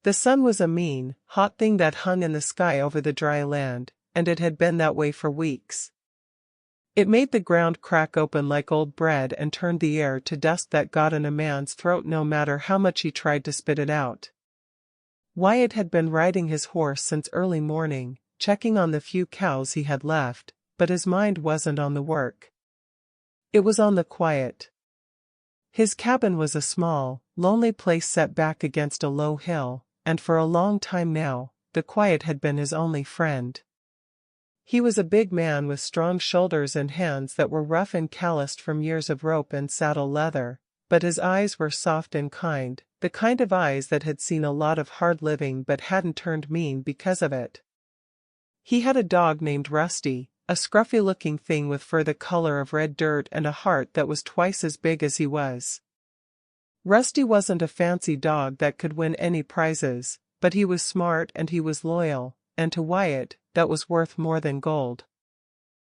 The sun was a mean, hot thing that hung in the sky over the dry land, and it had been that way for weeks. It made the ground crack open like old bread and turned the air to dust that got in a man's throat no matter how much he tried to spit it out. Wyatt had been riding his horse since early morning, checking on the few cows he had left, but his mind wasn't on the work. It was on the quiet. His cabin was a small, lonely place set back against a low hill, and for a long time now, the quiet had been his only friend. He was a big man with strong shoulders and hands that were rough and calloused from years of rope and saddle leather, but his eyes were soft and kind, the kind of eyes that had seen a lot of hard living but hadn't turned mean because of it. He had a dog named Rusty, a scruffy-looking thing with fur the color of red dirt and a heart that was twice as big as he was. Rusty wasn't a fancy dog that could win any prizes, but he was smart and he was loyal, and to Wyatt, that was worth more than gold.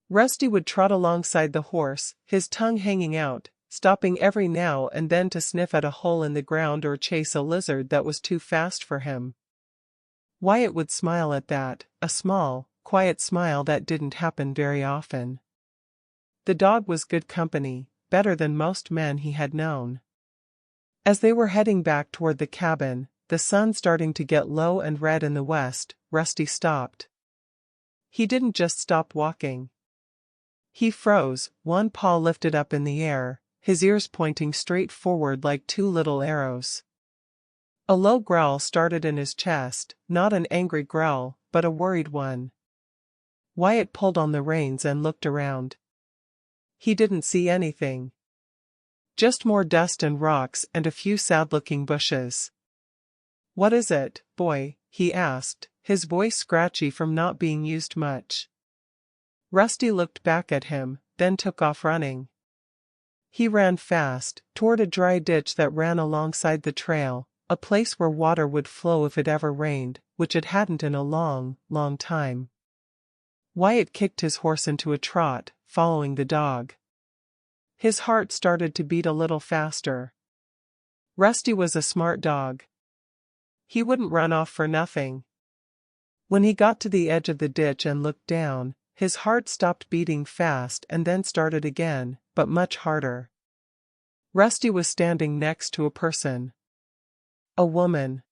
Rusty would trot alongside the horse, his tongue hanging out, stopping every now and then to sniff at a hole in the ground or chase a lizard that was too fast for him. Wyatt would smile at that, a small, quiet smile that didn't happen very often. The dog was good company, better than most men he had known. As they were heading back toward the cabin, the sun starting to get low and red in the west, Rusty stopped. He didn't just stop walking. He froze, one paw lifted up in the air, his ears pointing straight forward like two little arrows. A low growl started in his chest, not an angry growl, but a worried one. Wyatt pulled on the reins and looked around. He didn't see anything. Just more dust and rocks and a few sad-looking bushes. "What is it, boy?" he asked, his voice scratchy from not being used much. Rusty looked back at him, then took off running. He ran fast, toward a dry ditch that ran alongside the trail, a place where water would flow if it ever rained, which it hadn't in a long, long time. Wyatt kicked his horse into a trot, following the dog. His heart started to beat a little faster. Rusty was a smart dog. He wouldn't run off for nothing. When he got to the edge of the ditch and looked down, his heart stopped beating fast and then started again, but much harder. Rusty was standing next to a person. A woman.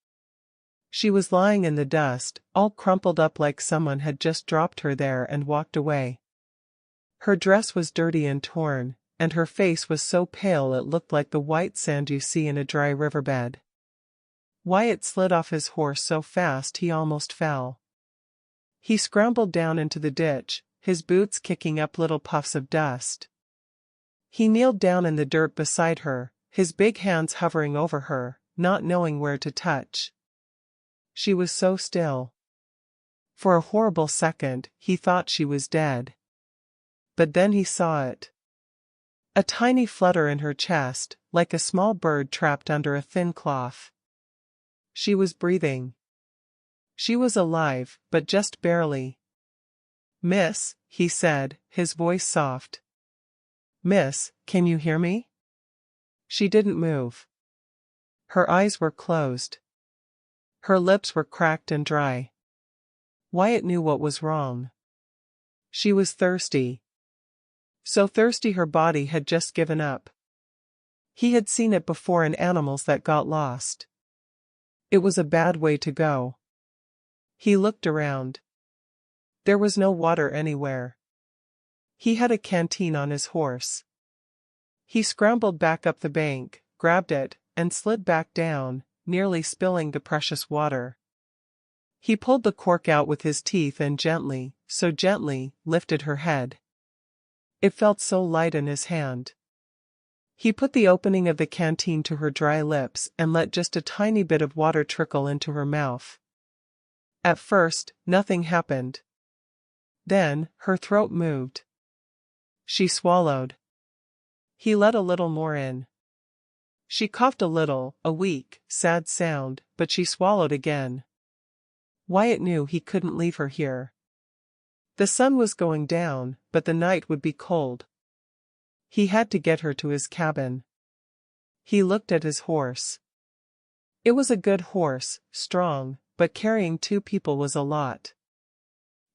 She was lying in the dust, all crumpled up like someone had just dropped her there and walked away. Her dress was dirty and torn, and her face was so pale it looked like the white sand you see in a dry riverbed. Wyatt slid off his horse so fast he almost fell. He scrambled down into the ditch, his boots kicking up little puffs of dust. He kneeled down in the dirt beside her, his big hands hovering over her, not knowing where to touch. She was so still. For a horrible second, he thought she was dead. But then he saw it. A tiny flutter in her chest, like a small bird trapped under a thin cloth. She was breathing. She was alive, but just barely. "Miss," he said, his voice soft. "Miss, can you hear me?" She didn't move. Her eyes were closed. Her lips were cracked and dry. Wyatt knew what was wrong. She was thirsty. So thirsty her body had just given up. He had seen it before in animals that got lost. It was a bad way to go. He looked around. There was no water anywhere. He had a canteen on his horse. He scrambled back up the bank, grabbed it, and slid back down, nearly spilling the precious water. He pulled the cork out with his teeth and gently, so gently, lifted her head. It felt so light in his hand. He put the opening of the canteen to her dry lips and let just a tiny bit of water trickle into her mouth. At first, nothing happened. Then, her throat moved. She swallowed. He let a little more in. She coughed a little, a weak, sad sound, but she swallowed again. Wyatt knew he couldn't leave her here. The sun was going down, but the night would be cold. He had to get her to his cabin. He looked at his horse. It was a good horse, strong, but carrying 2 people was a lot.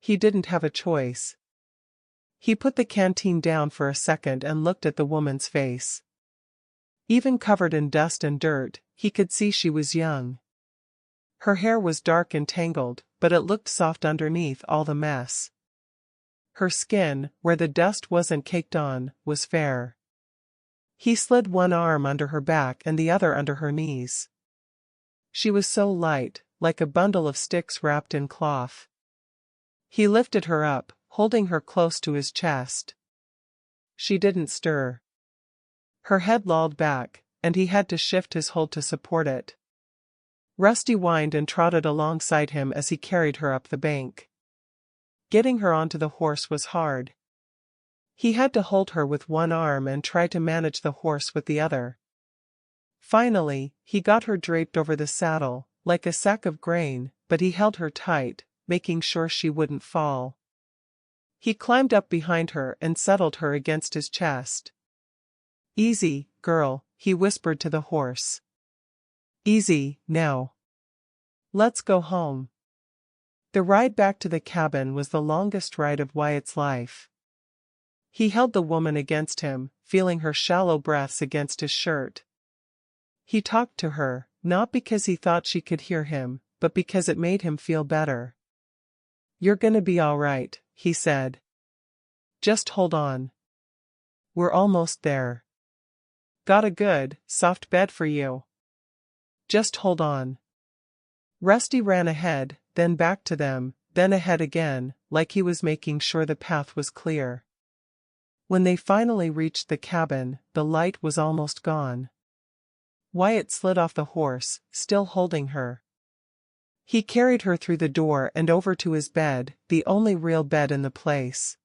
He didn't have a choice. He put the canteen down for a second and looked at the woman's face. Even covered in dust and dirt, he could see she was young. Her hair was dark and tangled, but it looked soft underneath all the mess. Her skin, where the dust wasn't caked on, was fair. He slid one arm under her back and the other under her knees. She was so light, like a bundle of sticks wrapped in cloth. He lifted her up, holding her close to his chest. She didn't stir. Her head lolled back, and he had to shift his hold to support it. Rusty whined and trotted alongside him as he carried her up the bank. Getting her onto the horse was hard. He had to hold her with one arm and try to manage the horse with the other. Finally, he got her draped over the saddle, like a sack of grain, but he held her tight, making sure she wouldn't fall. He climbed up behind her and settled her against his chest. "Easy, girl," he whispered to the horse. "Easy, now. Let's go home." The ride back to the cabin was the longest ride of Wyatt's life. He held the woman against him, feeling her shallow breaths against his shirt. He talked to her, not because he thought she could hear him, but because it made him feel better. "You're gonna be all right," he said. "Just hold on. We're almost there. Got a good, soft bed for you. Just hold on." Rusty ran ahead, then back to them, then ahead again, like he was making sure the path was clear. When they finally reached the cabin, the light was almost gone. Wyatt slid off the horse, still holding her. He carried her through the door and over to his bed, the only real bed in the place.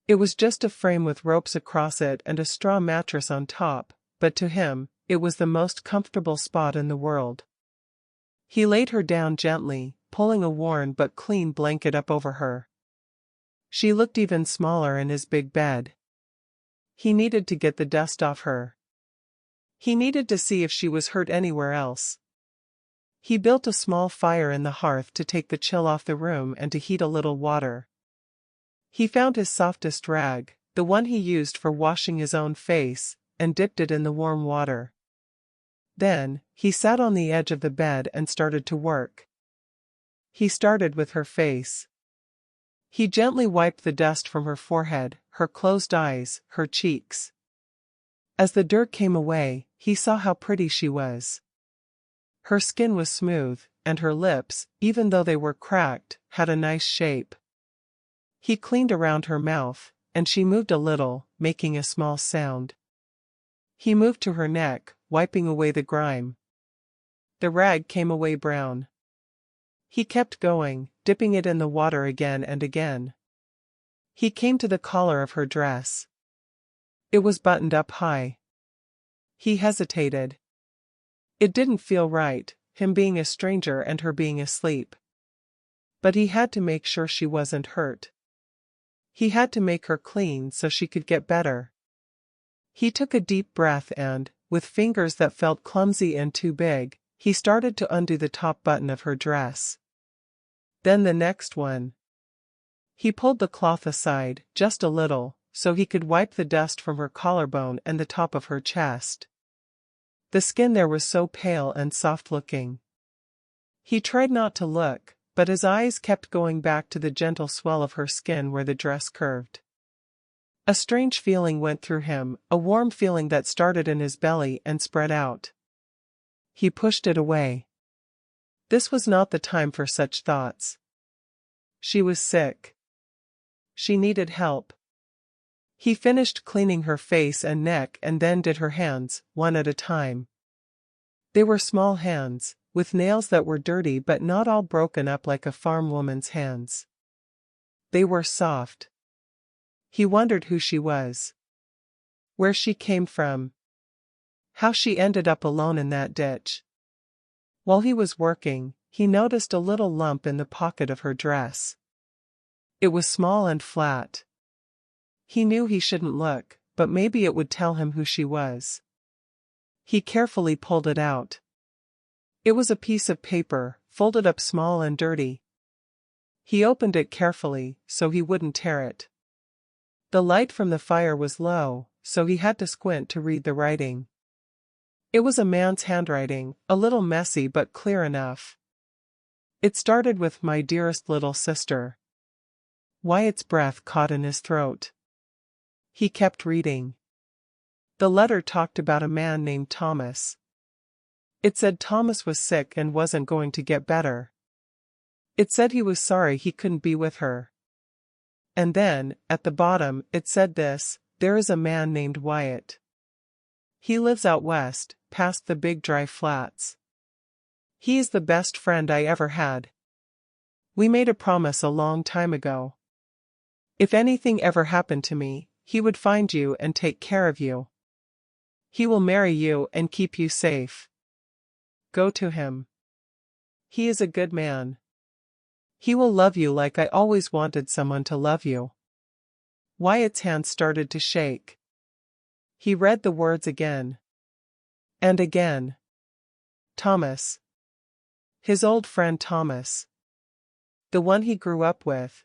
It was just a frame with ropes across it and a straw mattress on top, but to him, it was the most comfortable spot in the world. He laid her down gently, pulling a worn but clean blanket up over her. She looked even smaller in his big bed. He needed to get the dust off her. He needed to see if she was hurt anywhere else. He built a small fire in the hearth to take the chill off the room and to heat a little water. He found his softest rag, the one he used for washing his own face, and dipped it in the warm water. Then, he sat on the edge of the bed and started to work. He started with her face. He gently wiped the dust from her forehead, her closed eyes, her cheeks. As the dirt came away, he saw how pretty she was. Her skin was smooth, and her lips, even though they were cracked, had a nice shape. He cleaned around her mouth, and she moved a little, making a small sound. He moved to her neck, wiping away the grime. The rag came away brown. He kept going, dipping it in the water again and again. He came to the collar of her dress. It was buttoned up high. He hesitated. It didn't feel right, him being a stranger and her being asleep. But he had to make sure she wasn't hurt. He had to make her clean so she could get better. He took a deep breath and, with fingers that felt clumsy and too big, he started to undo the top button of her dress. Then the next one. He pulled the cloth aside, just a little, so he could wipe the dust from her collarbone and the top of her chest. The skin there was so pale and soft-looking. He tried not to look, but his eyes kept going back to the gentle swell of her skin where the dress curved. A strange feeling went through him, a warm feeling that started in his belly and spread out. He pushed it away. This was not the time for such thoughts. She was sick. She needed help. He finished cleaning her face and neck and then did her hands, one at a time. They were small hands, with nails that were dirty but not all broken up like a farm woman's hands. They were soft. He wondered who she was. Where she came from. How she ended up alone in that ditch. While he was working, he noticed a little lump in the pocket of her dress. It was small and flat. He knew he shouldn't look, but maybe it would tell him who she was. He carefully pulled it out. It was a piece of paper, folded up small and dirty. He opened it carefully, so he wouldn't tear it. The light from the fire was low, so he had to squint to read the writing. It was a man's handwriting, a little messy but clear enough. It started with "My dearest little sister." Wyatt's breath caught in his throat. He kept reading. The letter talked about a man named Thomas. It said Thomas was sick and wasn't going to get better. It said he was sorry he couldn't be with her. And then, at the bottom, it said this: "There is a man named Wyatt. He lives out west, past the big dry flats. He is the best friend I ever had. We made a promise a long time ago. If anything ever happened to me, he would find you and take care of you. He will marry you and keep you safe. Go to him. He is a good man. He will love you like I always wanted someone to love you." Wyatt's hand started to shake. He read the words again. And again. Thomas. His old friend Thomas. The one he grew up with.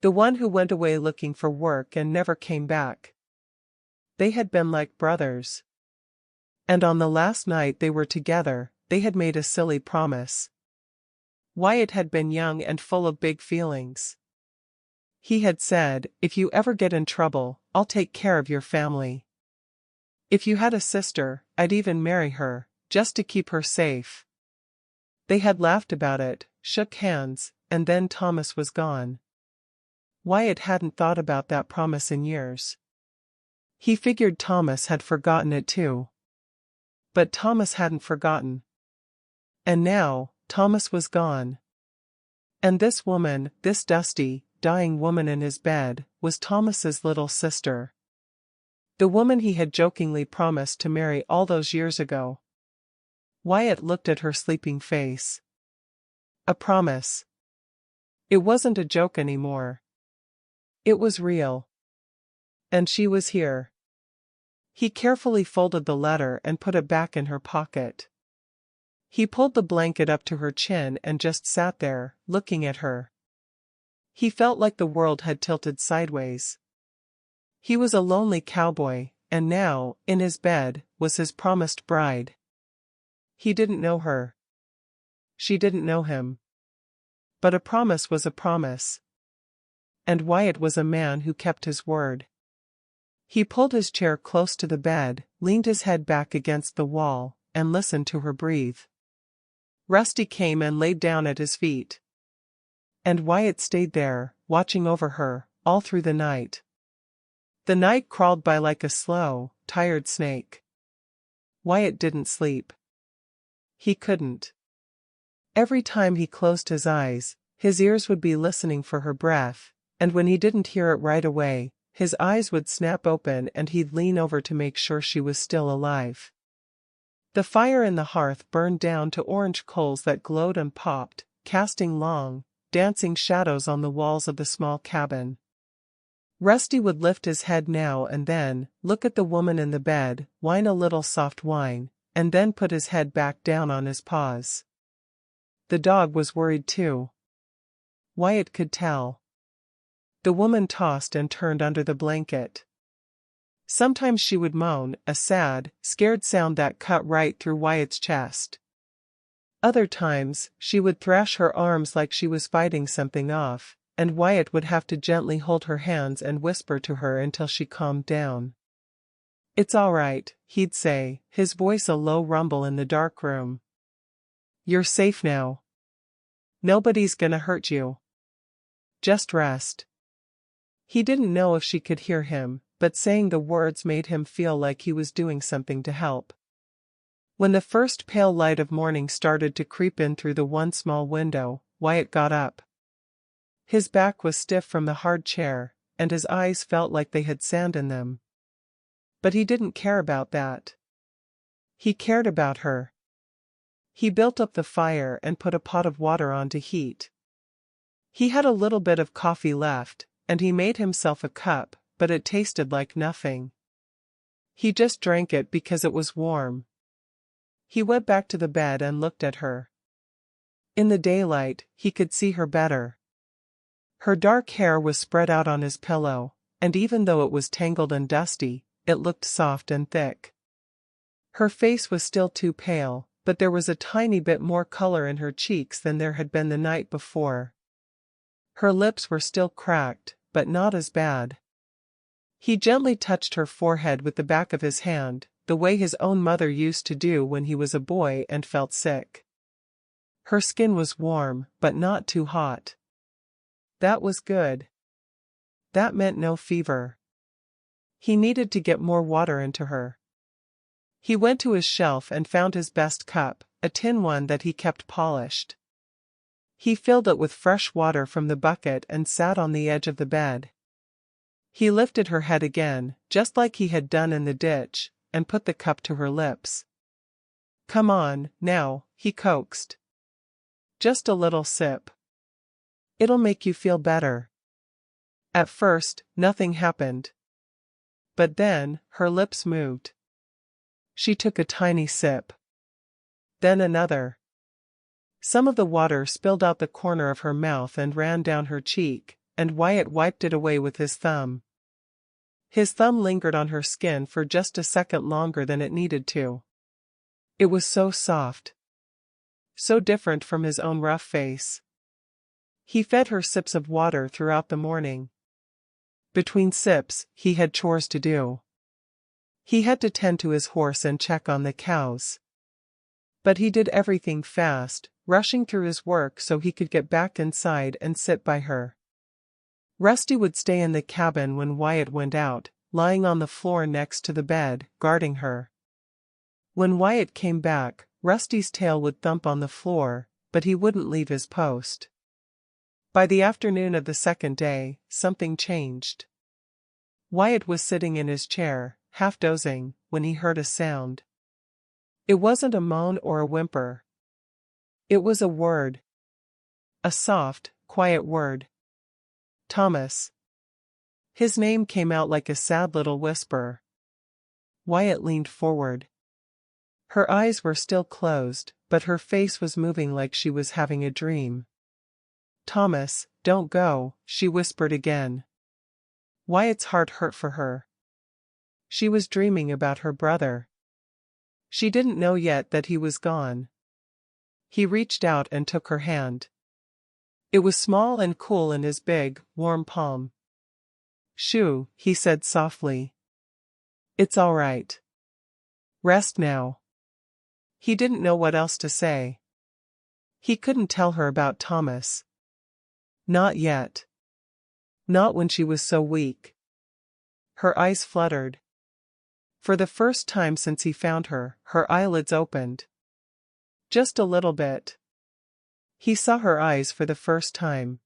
The one who went away looking for work and never came back. They had been like brothers. And on the last night they were together, they had made a silly promise. Wyatt had been young and full of big feelings. He had said, "If you ever get in trouble, I'll take care of your family. If you had a sister, I'd even marry her, just to keep her safe." They had laughed about it, shook hands, and then Thomas was gone. Wyatt hadn't thought about that promise in years. He figured Thomas had forgotten it too. But Thomas hadn't forgotten. And now, Thomas was gone. And this woman, this dusty, dying woman in his bed, was Thomas's little sister. The woman he had jokingly promised to marry all those years ago. Wyatt looked at her sleeping face. A promise. It wasn't a joke anymore. It was real. And she was here. He carefully folded the letter and put it back in her pocket. He pulled the blanket up to her chin and just sat there, looking at her. He felt like the world had tilted sideways. He was a lonely cowboy, and now, in his bed, was his promised bride. He didn't know her. She didn't know him. But a promise was a promise. And Wyatt was a man who kept his word. He pulled his chair close to the bed, leaned his head back against the wall, and listened to her breathe. Rusty came and laid down at his feet. And Wyatt stayed there, watching over her, all through the night. The night crawled by like a slow, tired snake. Wyatt didn't sleep. He couldn't. Every time he closed his eyes, his ears would be listening for her breath, and when he didn't hear it right away, his eyes would snap open and he'd lean over to make sure she was still alive. The fire in the hearth burned down to orange coals that glowed and popped, casting long, dancing shadows on the walls of the small cabin. Rusty would lift his head now and then, look at the woman in the bed, whine a little soft whine, and then put his head back down on his paws. The dog was worried too. Wyatt could tell. The woman tossed and turned under the blanket. Sometimes she would moan, a sad, scared sound that cut right through Wyatt's chest. Other times, she would thrash her arms like she was fighting something off, and Wyatt would have to gently hold her hands and whisper to her until she calmed down. "It's all right," he'd say, his voice a low rumble in the dark room. "You're safe now. Nobody's gonna hurt you. Just rest." He didn't know if she could hear him, but saying the words made him feel like he was doing something to help. When the first pale light of morning started to creep in through the one small window, Wyatt got up. His back was stiff from the hard chair, and his eyes felt like they had sand in them. But he didn't care about that. He cared about her. He built up the fire and put a pot of water on to heat. He had a little bit of coffee left, and he made himself a cup, but it tasted like nothing. He just drank it because it was warm. He went back to the bed and looked at her. In the daylight, he could see her better. Her dark hair was spread out on his pillow, and even though it was tangled and dusty, it looked soft and thick. Her face was still too pale, but there was a tiny bit more color in her cheeks than there had been the night before. Her lips were still cracked, but not as bad. He gently touched her forehead with the back of his hand, the way his own mother used to do when he was a boy and felt sick. Her skin was warm, but not too hot. That was good. That meant no fever. He needed to get more water into her. He went to his shelf and found his best cup, a tin one that he kept polished. He filled it with fresh water from the bucket and sat on the edge of the bed. He lifted her head again, just like he had done in the ditch, and put the cup to her lips. "Come on, now," he coaxed. "Just a little sip. It'll make you feel better." At first, nothing happened. But then, her lips moved. She took a tiny sip. Then another. Some of the water spilled out the corner of her mouth and ran down her cheek, and Wyatt wiped it away with his thumb. His thumb lingered on her skin for just a second longer than it needed to. It was so soft. So different from his own rough face. He fed her sips of water throughout the morning. Between sips, he had chores to do. He had to tend to his horse and check on the cows. But he did everything fast, rushing through his work so he could get back inside and sit by her. Rusty would stay in the cabin when Wyatt went out, lying on the floor next to the bed, guarding her. When Wyatt came back, Rusty's tail would thump on the floor, but he wouldn't leave his post. By the afternoon of the second day, something changed. Wyatt was sitting in his chair, half dozing, when he heard a sound. It wasn't a moan or a whimper. It was a word. A soft, quiet word. Thomas. His name came out like a sad little whisper. Wyatt leaned forward. Her eyes were still closed, but her face was moving like she was having a dream. "Thomas, don't go," she whispered again. Wyatt's heart hurt for her. She was dreaming about her brother. She didn't know yet that he was gone. He reached out and took her hand. It was small and cool in his big, warm palm. "Shoo," he said softly. "It's all right. Rest now." He didn't know what else to say. He couldn't tell her about Thomas. Not yet. Not when she was so weak. Her eyes fluttered. For the first time since he found her, her eyelids opened. Just a little bit. He saw her eyes for the first time.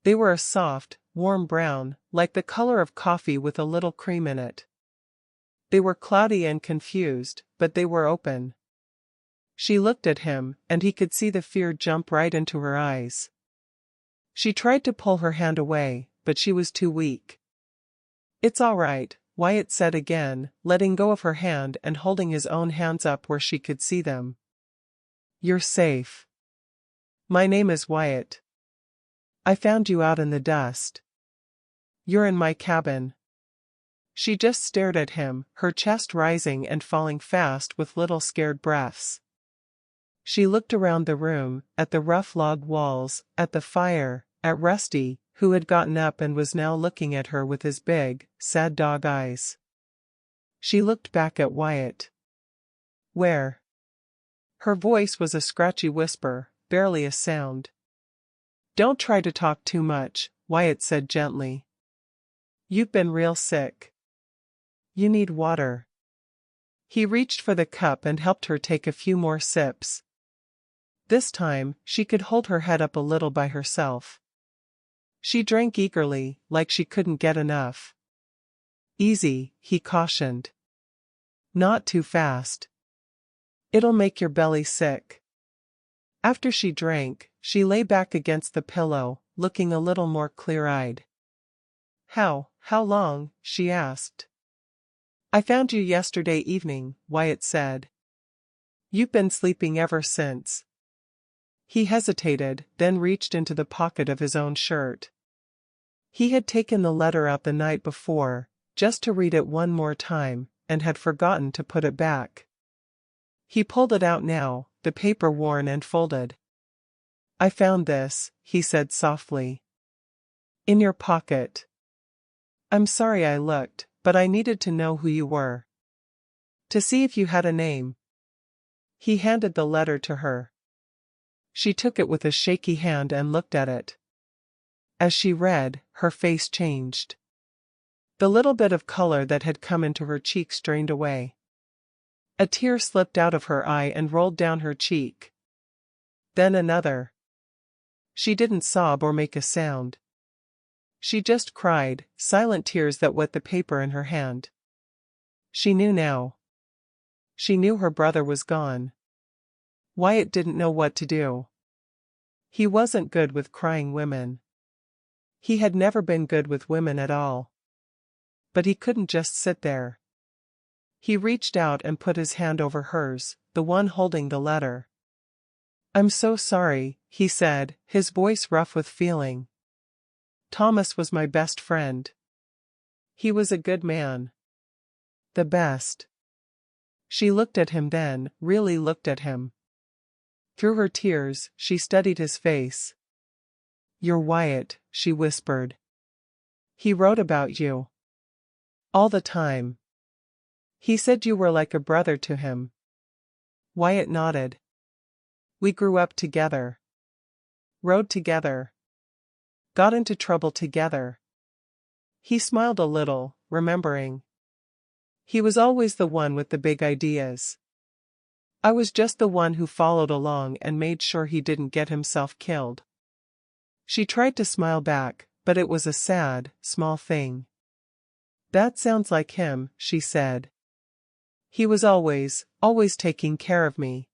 They were a soft, warm brown, like the color of coffee with a little cream in it. They were cloudy and confused, but they were open. She looked at him, and he could see the fear jump right into her eyes. She tried to pull her hand away, but she was too weak. "It's all right," Wyatt said again, letting go of her hand and holding his own hands up where she could see them. "You're safe. My name is Wyatt. I found you out in the dust. You're in my cabin." She just stared at him, her chest rising and falling fast with little scared breaths. She looked around the room, at the rough log walls, at the fire, at Rusty, who had gotten up and was now looking at her with his big, sad dog eyes. She looked back at Wyatt. "Where?" Her voice was a scratchy whisper, barely a sound. "Don't try to talk too much," Wyatt said gently. "You've been real sick. You need water." He reached for the cup and helped her take a few more sips. This time, she could hold her head up a little by herself. She drank eagerly, like she couldn't get enough. "Easy," he cautioned. "Not too fast. It'll make your belly sick." After she drank, she lay back against the pillow, looking a little more clear-eyed. How long?" she asked. "I found you yesterday evening," Wyatt said. You've been sleeping ever since. He hesitated, then reached into the pocket of his own shirt. He had taken the letter out the night before, just to read it one more time, and had forgotten to put it back. He pulled it out now, the paper worn and folded. I found this, he said softly. In your pocket. I'm sorry I looked, but I needed to know who you were. To see if you had a name. He handed the letter to her. She took it with a shaky hand and looked at it. As she read, her face changed. The little bit of color that had come into her cheeks drained away. A tear slipped out of her eye and rolled down her cheek. Then another. She didn't sob or make a sound. She just cried, silent tears that wet the paper in her hand. She knew now. She knew her brother was gone. Wyatt didn't know what to do. He wasn't good with crying women. He had never been good with women at all. But he couldn't just sit there. He reached out and put his hand over hers, the one holding the letter. I'm so sorry, he said, his voice rough with feeling. Thomas was my best friend. He was a good man. The best. She looked at him then, really looked at him. Through her tears, she studied his face. You're Wyatt, she whispered. He wrote about you. All the time. He said you were like a brother to him. Wyatt nodded. We grew up together. Rode together. Got into trouble together. He smiled a little, remembering. He was always the one with the big ideas. I was just the one who followed along and made sure he didn't get himself killed. She tried to smile back, but it was a sad, small thing. That sounds like him, she said. He was always taking care of me.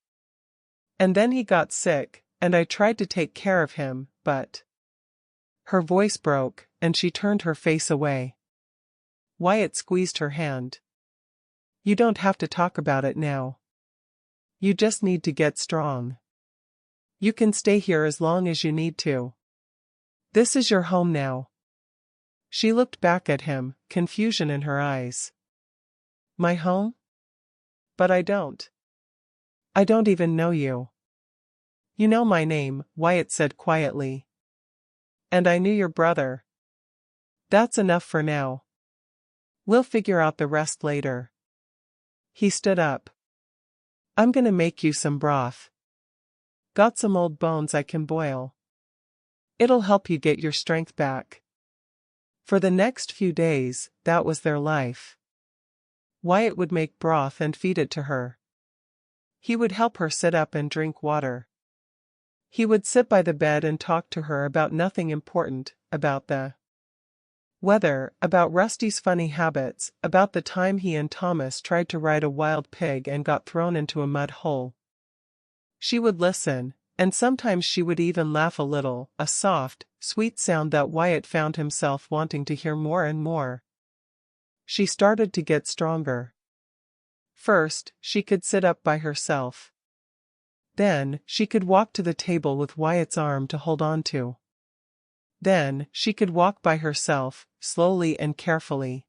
And then he got sick, and I tried to take care of him, but... Her voice broke, and she turned her face away. Wyatt squeezed her hand. You don't have to talk about it now. You just need to get strong. You can stay here as long as you need to. This is your home now. She looked back at him, confusion in her eyes. My home? But I don't. I don't even know you. You know my name, Wyatt said quietly. And I knew your brother. That's enough for now. We'll figure out the rest later. He stood up. I'm gonna make you some broth. Got some old bones I can boil. It'll help you get your strength back. For the next few days, that was their life. Wyatt would make broth and feed it to her. He would help her sit up and drink water. He would sit by the bed and talk to her about nothing important, about the weather, about Rusty's funny habits, about the time he and Thomas tried to ride a wild pig and got thrown into a mud hole. She would listen, and sometimes she would even laugh a little, a soft, sweet sound that Wyatt found himself wanting to hear more and more. She started to get stronger. First, she could sit up by herself. Then, she could walk to the table with Wyatt's arm to hold on to. Then, she could walk by herself, slowly and carefully.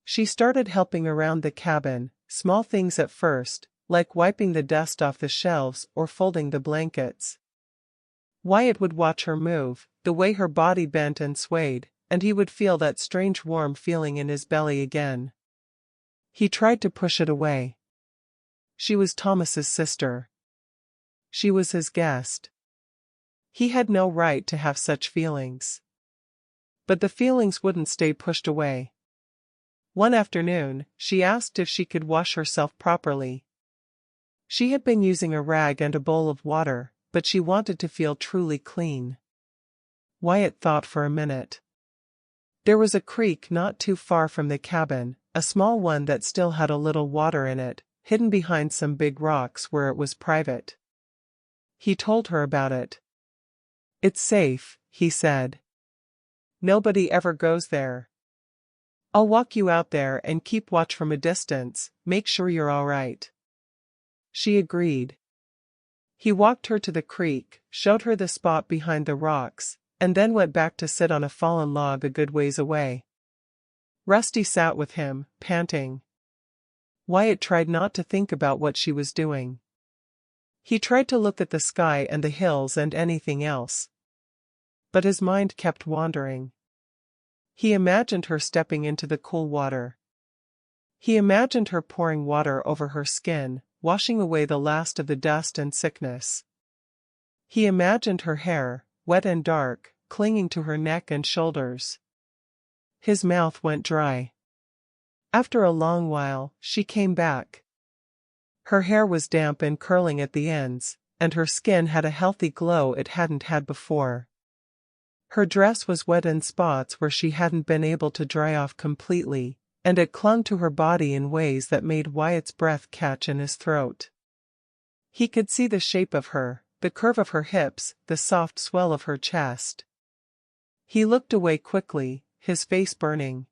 She started helping around the cabin, small things at first, like wiping the dust off the shelves or folding the blankets. Wyatt would watch her move, the way her body bent and swayed, and he would feel that strange warm feeling in his belly again. He tried to push it away. She was Thomas's sister. She was his guest. He had no right to have such feelings. But the feelings wouldn't stay pushed away. One afternoon, she asked if she could wash herself properly. She had been using a rag and a bowl of water, but she wanted to feel truly clean. Wyatt thought for a minute. There was a creek not too far from the cabin, a small one that still had a little water in it, hidden behind some big rocks where it was private. He told her about it. It's safe, he said. Nobody ever goes there. I'll walk you out there and keep watch from a distance, make sure you're all right. she agreed. He walked her to the creek, showed her the spot behind the rocks, and then went back to sit on a fallen log a good ways away. Rusty sat with him, panting. Wyatt tried not to think about what she was doing. He tried to look at the sky and the hills and anything else. But his mind kept wandering. He imagined her stepping into the cool water. He imagined her pouring water over her skin, washing away the last of the dust and sickness. He imagined her hair, wet and dark, clinging to her neck and shoulders. His mouth went dry. After a long while, she came back. Her hair was damp and curling at the ends, and her skin had a healthy glow it hadn't had before. Her dress was wet in spots where she hadn't been able to dry off completely, and it clung to her body in ways that made Wyatt's breath catch in his throat. He could see the shape of her, the curve of her hips, the soft swell of her chest. He looked away quickly, his face burning.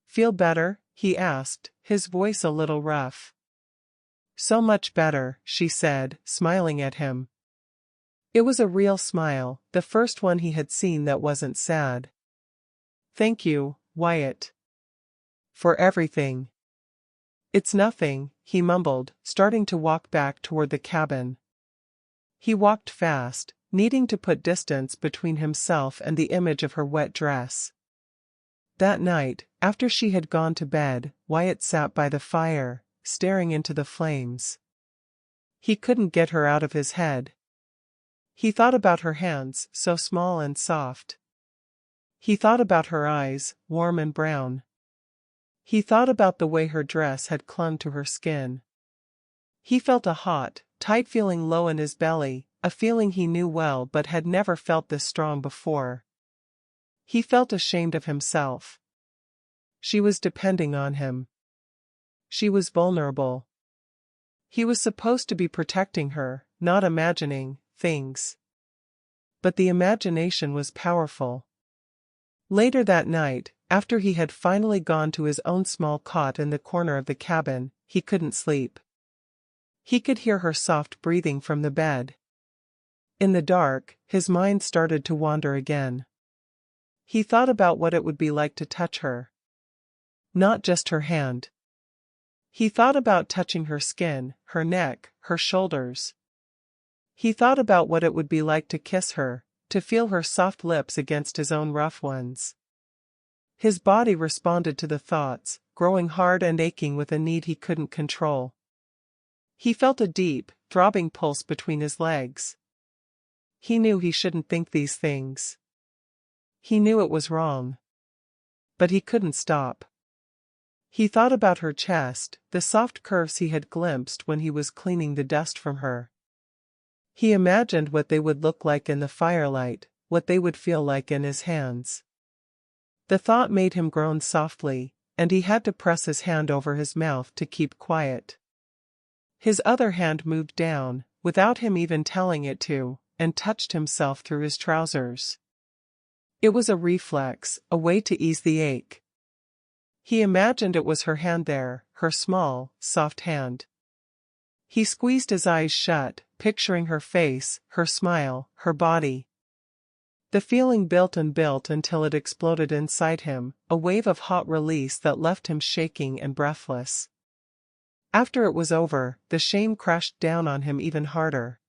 "Feel better?" he asked, his voice a little rough. "So much better," she said, smiling at him. It was a real smile, the first one he had seen that wasn't sad. "Thank you, Wyatt. For everything." "It's nothing," he mumbled, starting to walk back toward the cabin. He walked fast, needing to put distance between himself and the image of her wet dress. That night, after she had gone to bed, Wyatt sat by the fire, staring into the flames. He couldn't get her out of his head. He thought about her hands, so small and soft. He thought about her eyes, warm and brown. He thought about the way her dress had clung to her skin. He felt a hot, tight feeling low in his belly, a feeling he knew well but had never felt this strong before. He felt ashamed of himself. She was depending on him. She was vulnerable. He was supposed to be protecting her, not imagining things. But the imagination was powerful. Later that night, after he had finally gone to his own small cot in the corner of the cabin, he couldn't sleep. He could hear her soft breathing from the bed. In the dark, his mind started to wander again. He thought about what it would be like to touch her. Not just her hand. He thought about touching her skin, her neck, her shoulders. He thought about what it would be like to kiss her, to feel her soft lips against his own rough ones. His body responded to the thoughts, growing hard and aching with a need he couldn't control. He felt a deep, throbbing pulse between his legs. He knew he shouldn't think these things. He knew it was wrong. But he couldn't stop. He thought about her chest, the soft curves he had glimpsed when he was cleaning the dust from her. He imagined what they would look like in the firelight, what they would feel like in his hands. The thought made him groan softly, and he had to press his hand over his mouth to keep quiet. His other hand moved down, without him even telling it to, and touched himself through his trousers. It was a reflex, a way to ease the ache. He imagined it was her hand there, her small, soft hand. He squeezed his eyes shut, picturing her face, her smile, her body. The feeling built and built until it exploded inside him, a wave of hot release that left him shaking and breathless. After it was over, the shame crashed down on him even harder.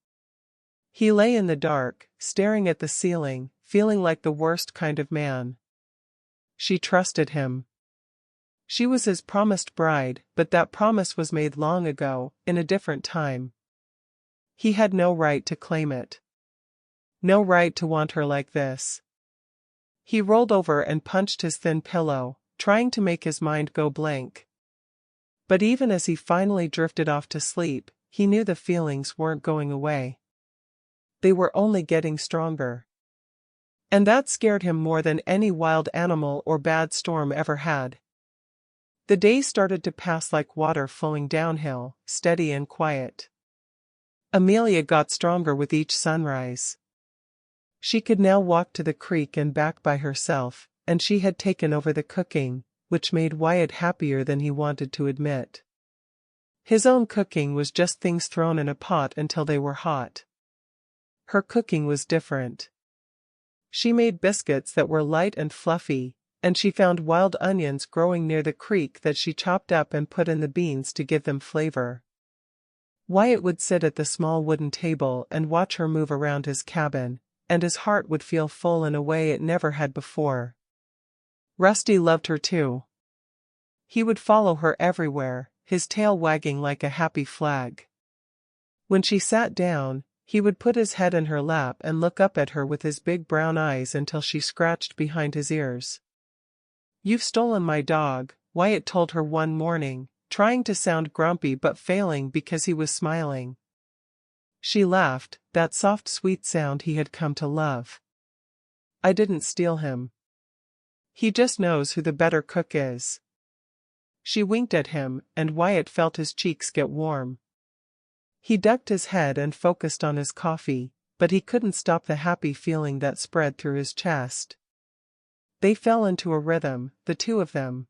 He lay in the dark, staring at the ceiling, feeling like the worst kind of man. She trusted him. She was his promised bride, but that promise was made long ago, in a different time. He had no right to claim it. No right to want her like this. He rolled over and punched his thin pillow, trying to make his mind go blank. But even as he finally drifted off to sleep, he knew the feelings weren't going away. They were only getting stronger. And that scared him more than any wild animal or bad storm ever had. The days started to pass like water flowing downhill, steady and quiet. Amelia got stronger with each sunrise. She could now walk to the creek and back by herself, and she had taken over the cooking, which made Wyatt happier than he wanted to admit. His own cooking was just things thrown in a pot until they were hot. Her cooking was different. She made biscuits that were light and fluffy, and she found wild onions growing near the creek that she chopped up and put in the beans to give them flavor. Wyatt would sit at the small wooden table and watch her move around his cabin, and his heart would feel full in a way it never had before. Rusty loved her too. He would follow her everywhere, his tail wagging like a happy flag. When she sat down, he would put his head in her lap and look up at her with his big brown eyes until she scratched behind his ears. "You've stolen my dog," Wyatt told her one morning, trying to sound grumpy but failing because he was smiling. She laughed, that soft sweet sound he had come to love. "I didn't steal him. He just knows who the better cook is." She winked at him, and Wyatt felt his cheeks get warm. He ducked his head and focused on his coffee, but he couldn't stop the happy feeling that spread through his chest. They fell into a rhythm, the two of them.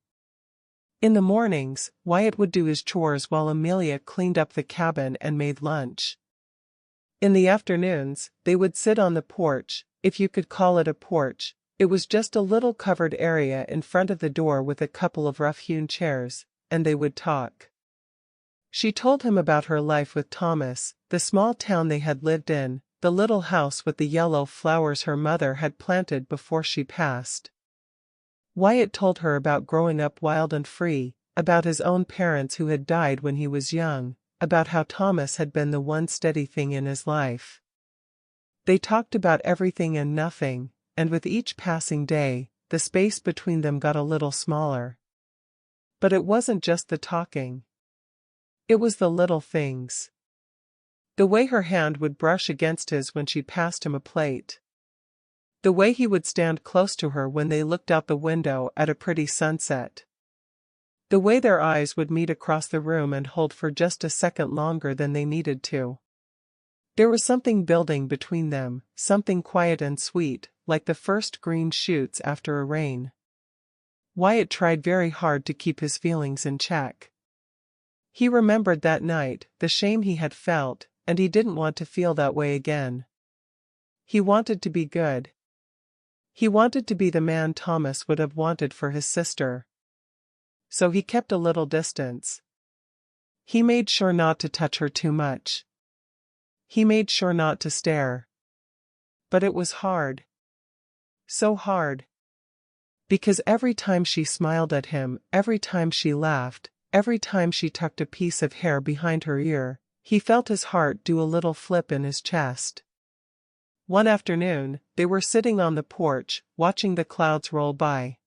In the mornings, Wyatt would do his chores while Amelia cleaned up the cabin and made lunch. In the afternoons, they would sit on the porch, if you could call it a porch. It was just a little covered area in front of the door with a couple of rough-hewn chairs, and they would talk. She told him about her life with Thomas, the small town they had lived in, the little house with the yellow flowers her mother had planted before she passed. Wyatt told her about growing up wild and free, about his own parents who had died when he was young, about how Thomas had been the one steady thing in his life. They talked about everything and nothing, and with each passing day, the space between them got a little smaller. But it wasn't just the talking. It was the little things. The way her hand would brush against his when she passed him a plate. The way he would stand close to her when they looked out the window at a pretty sunset. The way their eyes would meet across the room and hold for just a second longer than they needed to. There was something building between them, something quiet and sweet, like the first green shoots after a rain. Wyatt tried very hard to keep his feelings in check. He remembered that night, the shame he had felt, and he didn't want to feel that way again. He wanted to be good. He wanted to be the man Thomas would have wanted for his sister. So he kept a little distance. He made sure not to touch her too much. He made sure not to stare. But it was hard. So hard. Because every time she smiled at him, every time she laughed, every time she tucked a piece of hair behind her ear, he felt his heart do a little flip in his chest. One afternoon, they were sitting on the porch, watching the clouds roll by.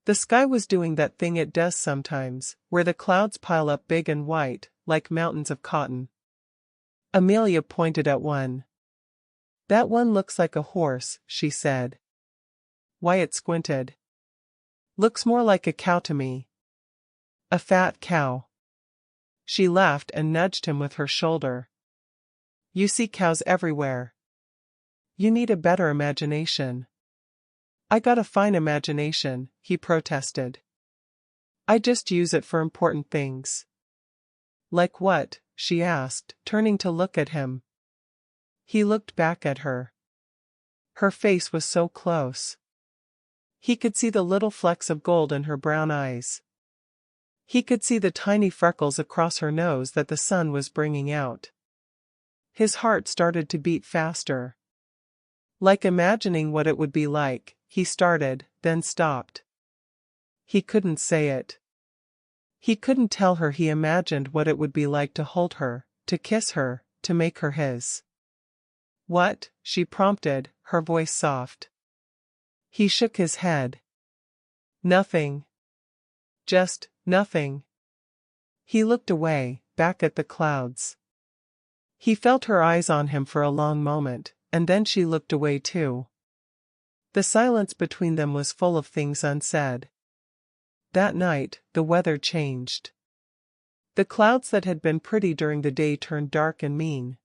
The sky was doing that thing it does sometimes, where the clouds pile up big and white, like mountains of cotton. Amelia pointed at one. "That one looks like a horse," she said. Wyatt squinted. "Looks more like a cow to me." "A fat cow." She laughed and nudged him with her shoulder. "You see cows everywhere. You need a better imagination." "I got a fine imagination," he protested. "I just use it for important things." "Like what?" she asked, turning to look at him. He looked back at her. Her face was so close. He could see the little flecks of gold in her brown eyes. He could see the tiny freckles across her nose that the sun was bringing out. His heart started to beat faster. Like imagining what it would be like, he started, then stopped. He couldn't say it. He couldn't tell her he imagined what it would be like to hold her, to kiss her, to make her his. "What?" she prompted, her voice soft. He shook his head. "Nothing. Just nothing." He looked away, back at the clouds. He felt her eyes on him for a long moment, and then she looked away too. The silence between them was full of things unsaid. That night, the weather changed. The clouds that had been pretty during the day turned dark and mean.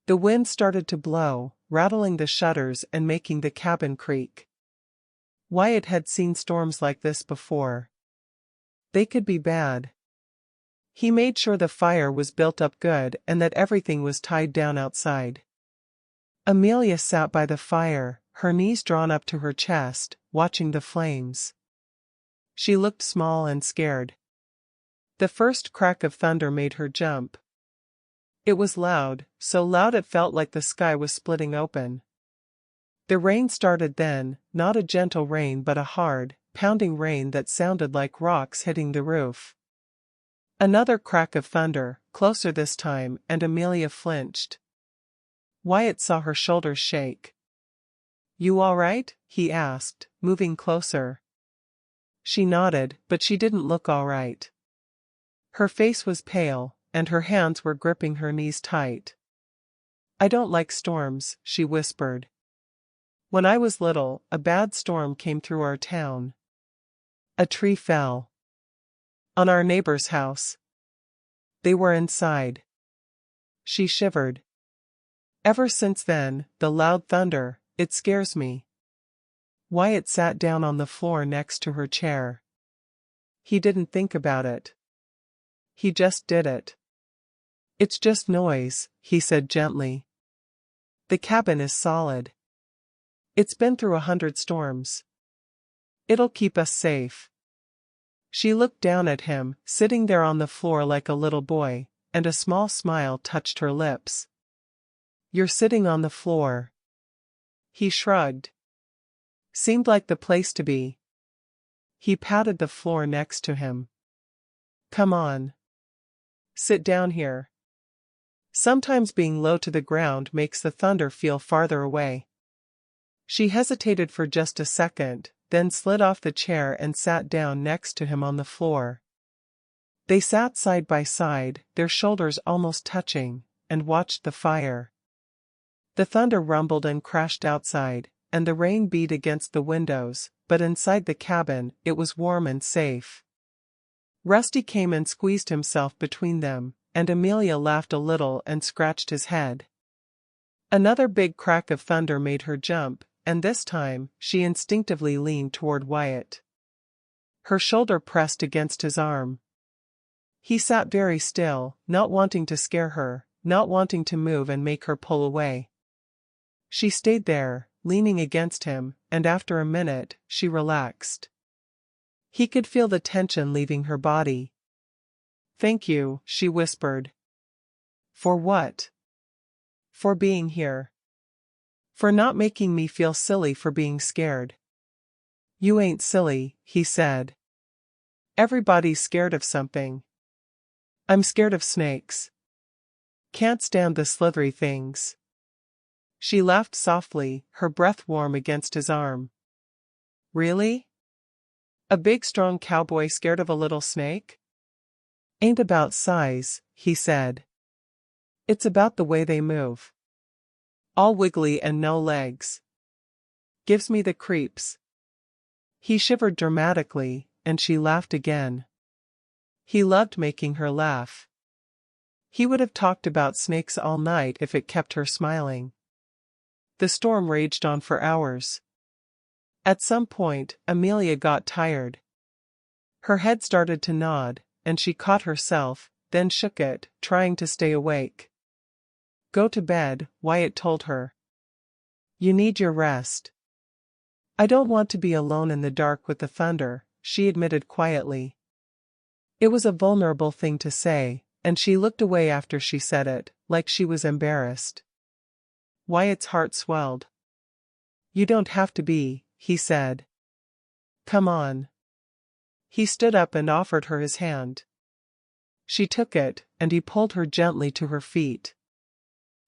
The wind started to blow, rattling the shutters and making the cabin creak. Wyatt had seen storms like this before. They could be bad. He made sure the fire was built up good and that everything was tied down outside. Amelia sat by the fire, her knees drawn up to her chest, watching the flames. She looked small and scared. The first crack of thunder made her jump. It was loud, so loud it felt like the sky was splitting open. The rain started then, not a gentle rain but a hard, pounding rain that sounded like rocks hitting the roof. Another crack of thunder, closer this time, and Amelia flinched. Wyatt saw her shoulders shake. "You all right?" he asked, moving closer. She nodded, but she didn't look all right. Her face was pale, and her hands were gripping her knees tight. "I don't like storms," she whispered. "When I was little, a bad storm came through our town. A tree fell on our neighbor's house. They were inside." She shivered. "Ever since then, the loud thunder, it scares me." Wyatt sat down on the floor next to her chair. He didn't think about it. He just did it. "It's just noise," he said gently. "The cabin is solid. It's been through 100 storms. It'll keep us safe." She looked down at him, sitting there on the floor like a little boy, and a small smile touched her lips. "You're sitting on the floor." He shrugged. "Seemed like the place to be." He patted the floor next to him. "Come on. Sit down here. Sometimes being low to the ground makes the thunder feel farther away." She hesitated for just a second, then slid off the chair and sat down next to him on the floor. They sat side by side, their shoulders almost touching, and watched the fire. The thunder rumbled and crashed outside, and the rain beat against the windows, but inside the cabin, it was warm and safe. Rusty came and squeezed himself between them, and Amelia laughed a little and scratched his head. Another big crack of thunder made her jump, and this time, she instinctively leaned toward Wyatt. Her shoulder pressed against his arm. He sat very still, not wanting to scare her, not wanting to move and make her pull away. She stayed there, leaning against him, and after a minute, she relaxed. He could feel the tension leaving her body. "Thank you," she whispered. "For what?" "For being here. For not making me feel silly for being scared." "You ain't silly," he said. "Everybody's scared of something. I'm scared of snakes. Can't stand the slithery things." She laughed softly, her breath warm against his arm. "Really? A big strong cowboy scared of a little snake?" "Ain't about size," he said. "It's about the way they move. All wiggly and no legs. Gives me the creeps." He shivered dramatically, and she laughed again. He loved making her laugh. He would have talked about snakes all night if it kept her smiling. The storm raged on for hours. At some point, Amelia got tired. Her head started to nod, and she caught herself, then shook it, trying to stay awake. "Go to bed," Wyatt told her. "You need your rest." "I don't want to be alone in the dark with the thunder," she admitted quietly. It was a vulnerable thing to say, and she looked away after she said it, like she was embarrassed. Wyatt's heart swelled. "You don't have to be," he said. "Come on." He stood up and offered her his hand. She took it, and he pulled her gently to her feet.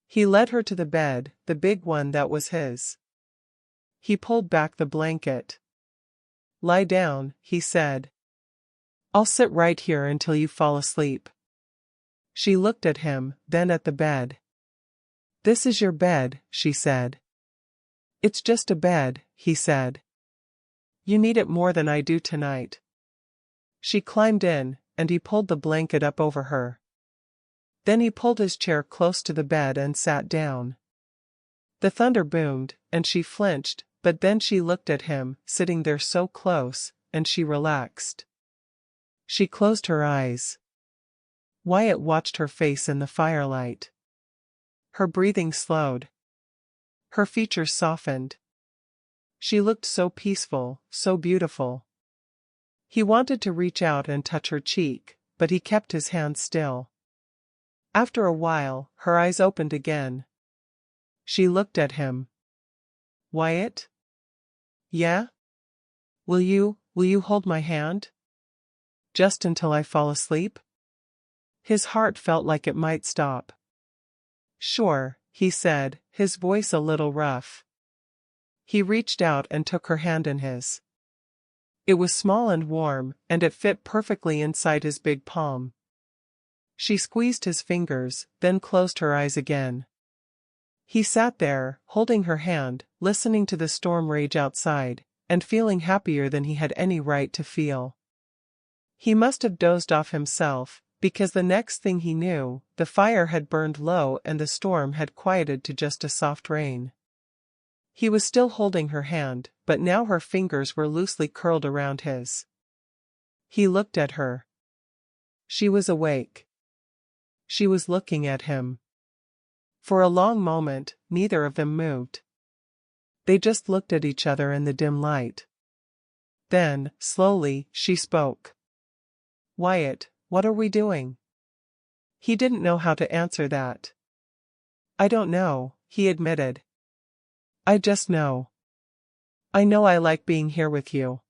He led her to the bed, the big one that was his. He pulled back the blanket. "Lie down," he said. "I'll sit right here until you fall asleep." She looked at him, then at the bed. "This is your bed," she said. "It's just a bed," he said. "You need it more than I do tonight." She climbed in, and he pulled the blanket up over her. Then he pulled his chair close to the bed and sat down. The thunder boomed, and she flinched, but then she looked at him, sitting there so close, and she relaxed. She closed her eyes. Wyatt watched her face in the firelight. Her breathing slowed. Her features softened. She looked so peaceful, so beautiful. He wanted to reach out and touch her cheek, but he kept his hand still. After a while, her eyes opened again. She looked at him. Wyatt? Yeah? Will you hold my hand? Just until I fall asleep? His heart felt like it might stop. Sure, he said, his voice a little rough. He reached out and took her hand in his. It was small and warm, and it fit perfectly inside his big palm. She squeezed his fingers, then closed her eyes again. He sat there, holding her hand, listening to the storm rage outside, and feeling happier than he had any right to feel. He must have dozed off himself, because the next thing he knew, the fire had burned low and the storm had quieted to just a soft rain. He was still holding her hand, but now her fingers were loosely curled around his. He looked at her. She was awake. She was looking at him. For a long moment, neither of them moved. They just looked at each other in the dim light. Then, slowly, she spoke. Wyatt, what are we doing? He didn't know how to answer that. I don't know, he admitted. I just know. I know I like being here with you.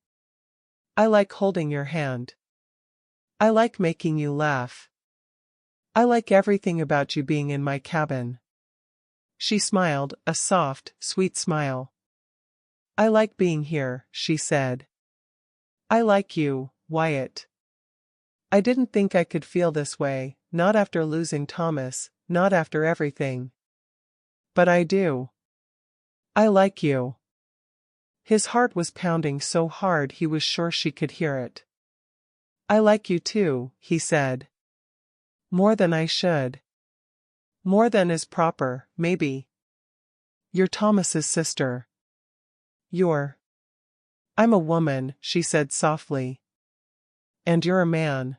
I like holding your hand. I like making you laugh. I like everything about you being in my cabin. She smiled, a soft, sweet smile. I like being here, she said. I like you, Wyatt. I didn't think I could feel this way, not after losing Thomas, not after everything. But I do. I like you. His heart was pounding so hard he was sure she could hear it. I like you too, he said. More than I should. More than is proper, maybe. You're Thomas's sister. I'm a woman, she said softly. And you're a man.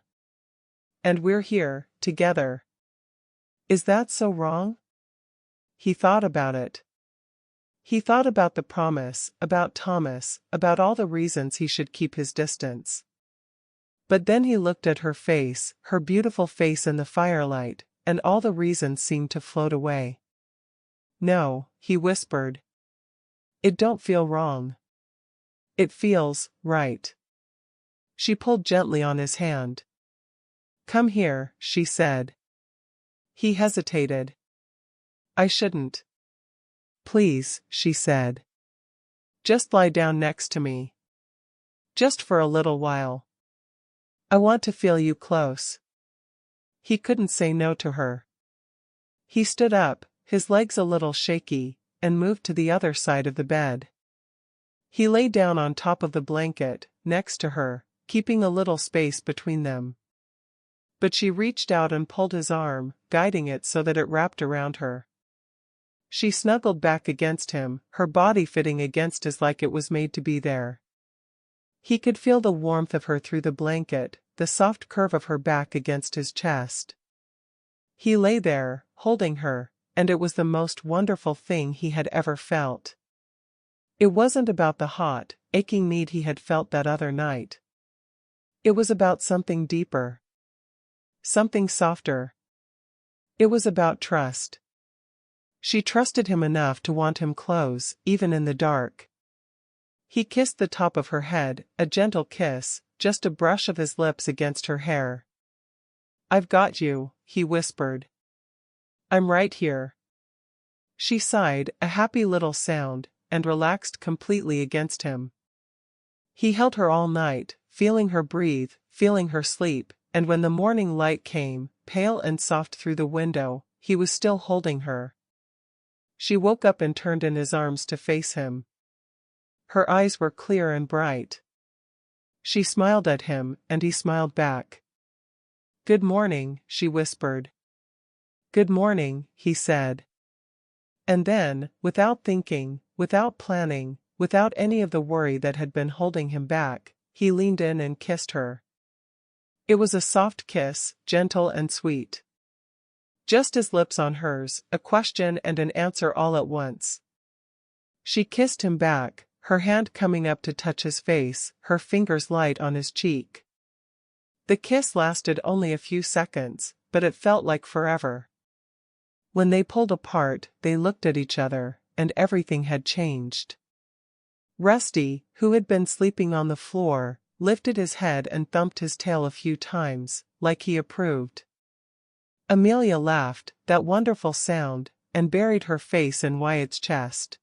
And we're here, together. Is that so wrong? He thought about it. He thought about the promise, about Thomas, about all the reasons he should keep his distance. But then he looked at her face, her beautiful face in the firelight, and all the reasons seemed to float away. No, he whispered. It don't feel wrong. It feels right. She pulled gently on his hand. Come here, she said. He hesitated. I shouldn't. Please, she said. Just lie down next to me. Just for a little while. I want to feel you close. He couldn't say no to her. He stood up, his legs a little shaky, and moved to the other side of the bed. He lay down on top of the blanket, next to her, keeping a little space between them. But she reached out and pulled his arm, guiding it so that it wrapped around her. She snuggled back against him, her body fitting against his like it was made to be there. He could feel the warmth of her through the blanket, the soft curve of her back against his chest. He lay there, holding her, and it was the most wonderful thing he had ever felt. It wasn't about the hot, aching need he had felt that other night. It was about something deeper. Something softer. It was about trust. She trusted him enough to want him close, even in the dark. He kissed the top of her head, a gentle kiss, just a brush of his lips against her hair. I've got you, he whispered. I'm right here. She sighed, a happy little sound, and relaxed completely against him. He held her all night, feeling her breathe, feeling her sleep, and when the morning light came, pale and soft through the window, he was still holding her. She woke up and turned in his arms to face him. Her eyes were clear and bright. She smiled at him, and he smiled back. Good morning, she whispered. Good morning, he said. And then, without thinking, without planning, without any of the worry that had been holding him back, he leaned in and kissed her. It was a soft kiss, gentle and sweet. Just his lips on hers, a question and an answer all at once. She kissed him back, her hand coming up to touch his face, her fingers light on his cheek. The kiss lasted only a few seconds, but it felt like forever. When they pulled apart, they looked at each other, and everything had changed. Rusty, who had been sleeping on the floor, lifted his head and thumped his tail a few times, like he approved. Amelia laughed, that wonderful sound, and buried her face in Wyatt's chest.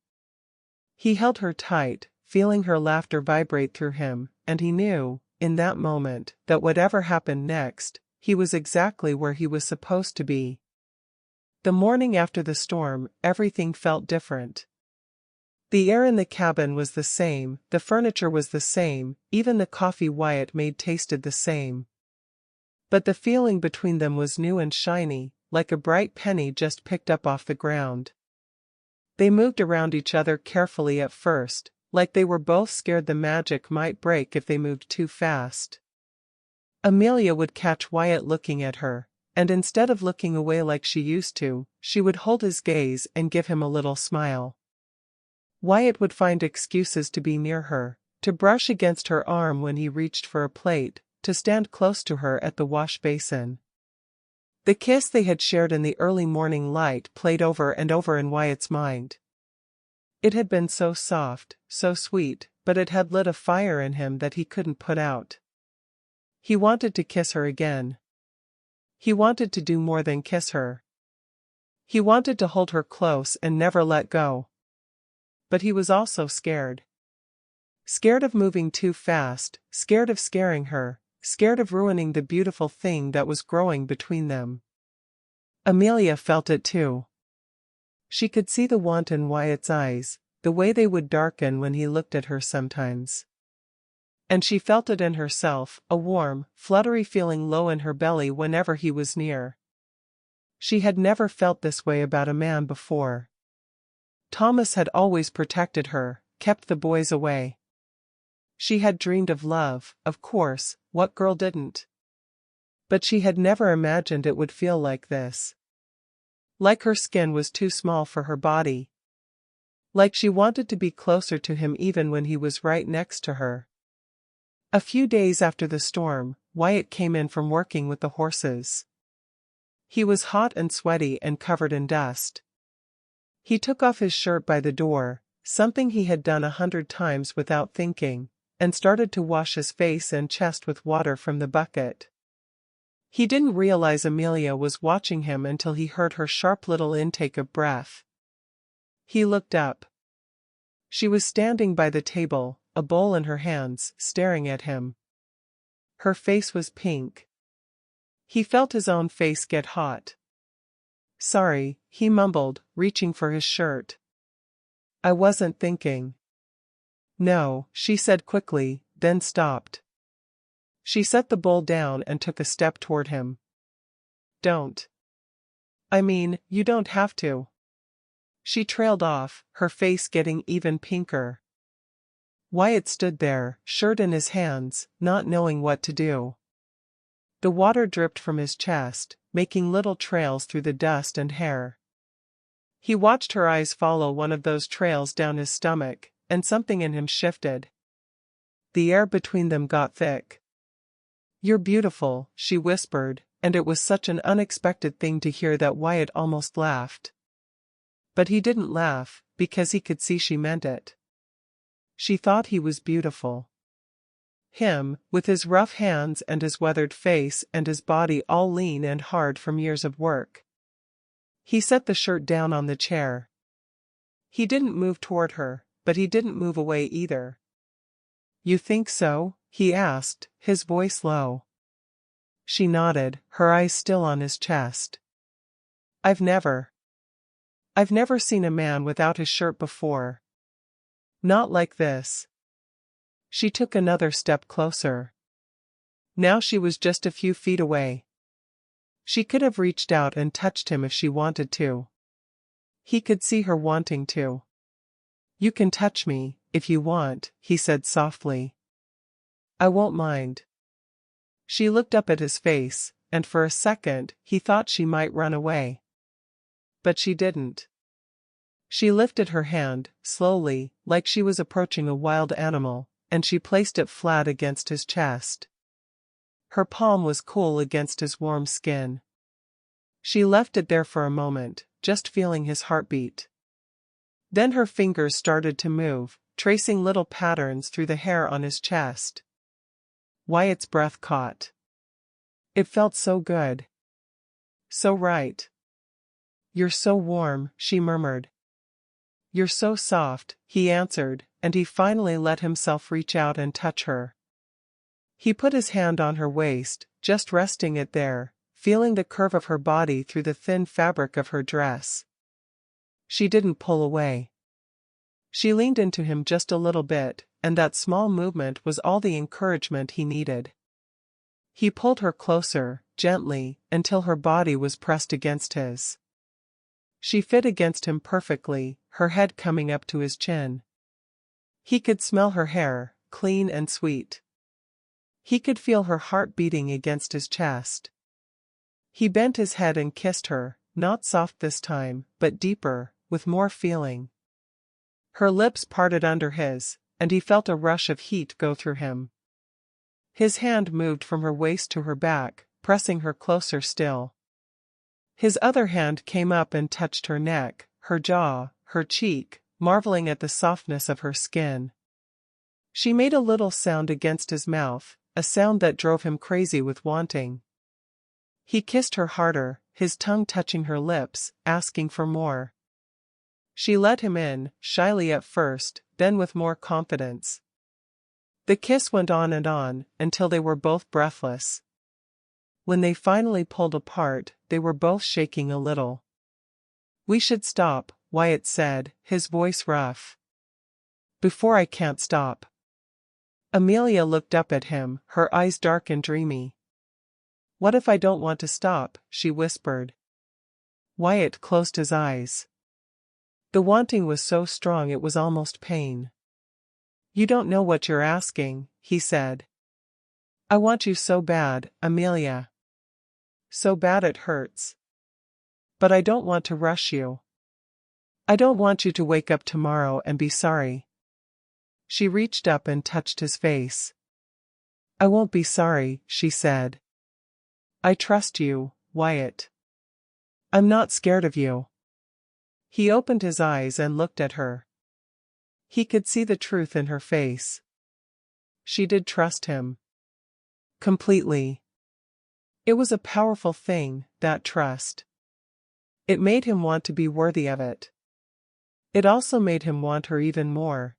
He held her tight, feeling her laughter vibrate through him, and he knew, in that moment, that whatever happened next, he was exactly where he was supposed to be. The morning after the storm, everything felt different. The air in the cabin was the same, the furniture was the same, even the coffee Wyatt made tasted the same. But the feeling between them was new and shiny, like a bright penny just picked up off the ground. They moved around each other carefully at first, like they were both scared the magic might break if they moved too fast. Amelia would catch Wyatt looking at her, and instead of looking away like she used to, she would hold his gaze and give him a little smile. Wyatt would find excuses to be near her, to brush against her arm when he reached for a plate, to stand close to her at the wash basin. The kiss they had shared in the early morning light played over and over in Wyatt's mind. It had been so soft, so sweet, but it had lit a fire in him that he couldn't put out. He wanted to kiss her again. He wanted to do more than kiss her. He wanted to hold her close and never let go. But he was also scared. Scared of moving too fast, scared of scaring her, scared of ruining the beautiful thing that was growing between them. Amelia felt it too. She could see the want in Wyatt's eyes, the way they would darken when he looked at her sometimes. And she felt it in herself, a warm, fluttery feeling low in her belly whenever he was near. She had never felt this way about a man before. Thomas had always protected her, kept the boys away. She had dreamed of love, of course, what girl didn't? But she had never imagined it would feel like this. Like her skin was too small for her body. Like she wanted to be closer to him even when he was right next to her. A few days after the storm, Wyatt came in from working with the horses. He was hot and sweaty and covered in dust. He took off his shirt by the door, something he had done 100 times without thinking, and started to wash his face and chest with water from the bucket. He didn't realize Amelia was watching him until he heard her sharp little intake of breath. He looked up. She was standing by the table, a bowl in her hands, staring at him. Her face was pink. He felt his own face get hot. "Sorry," he mumbled, reaching for his shirt. "I wasn't thinking." "No," she said quickly, then stopped. She set the bowl down and took a step toward him. "Don't. I mean, you don't have to." She trailed off, her face getting even pinker. Wyatt stood there, shirt in his hands, not knowing what to do. The water dripped from his chest, making little trails through the dust and hair. He watched her eyes follow one of those trails down his stomach, and something in him shifted. The air between them got thick. "You're beautiful," she whispered, and it was such an unexpected thing to hear that Wyatt almost laughed. But he didn't laugh, because he could see she meant it. She thought he was beautiful. Him, with his rough hands and his weathered face and his body all lean and hard from years of work. He set the shirt down on the chair. He didn't move toward her, but he didn't move away either. "You think so?" he asked, his voice low. She nodded, her eyes still on his chest. I've never seen a man without his shirt before. Not like this." She took another step closer. Now she was just a few feet away. She could have reached out and touched him if she wanted to. He could see her wanting to. "You can touch me, if you want," he said softly. "I won't mind." She looked up at his face, and for a second, he thought she might run away. But she didn't. She lifted her hand, slowly, like she was approaching a wild animal, and she placed it flat against his chest. Her palm was cool against his warm skin. She left it there for a moment, just feeling his heartbeat. Then her fingers started to move, tracing little patterns through the hair on his chest. Wyatt's breath caught. It felt so good. So right. "You're so warm," she murmured. "You're so soft," he answered, and he finally let himself reach out and touch her. He put his hand on her waist, just resting it there, feeling the curve of her body through the thin fabric of her dress. She didn't pull away. She leaned into him just a little bit, and that small movement was all the encouragement he needed. He pulled her closer, gently, until her body was pressed against his. She fit against him perfectly, her head coming up to his chin. He could smell her hair, clean and sweet. He could feel her heart beating against his chest. He bent his head and kissed her, not soft this time, but deeper, with more feeling. Her lips parted under his, and he felt a rush of heat go through him. His hand moved from her waist to her back, pressing her closer still. His other hand came up and touched her neck, her jaw, her cheek, marveling at the softness of her skin. She made a little sound against his mouth, a sound that drove him crazy with wanting. He kissed her harder, his tongue touching her lips, asking for more. She let him in, shyly at first, then with more confidence. The kiss went on, until they were both breathless. When they finally pulled apart, they were both shaking a little. "We should stop," Wyatt said, his voice rough. "Before I can't stop." Amelia looked up at him, her eyes dark and dreamy. "What if I don't want to stop?" she whispered. Wyatt closed his eyes. The wanting was so strong it was almost pain. "You don't know what you're asking," he said. "I want you so bad, Amelia. So bad it hurts. But I don't want to rush you. I don't want you to wake up tomorrow and be sorry." She reached up and touched his face. "I won't be sorry," she said. "I trust you, Wyatt. I'm not scared of you." He opened his eyes and looked at her. He could see the truth in her face. She did trust him. Completely. It was a powerful thing, that trust. It made him want to be worthy of it. It also made him want her even more.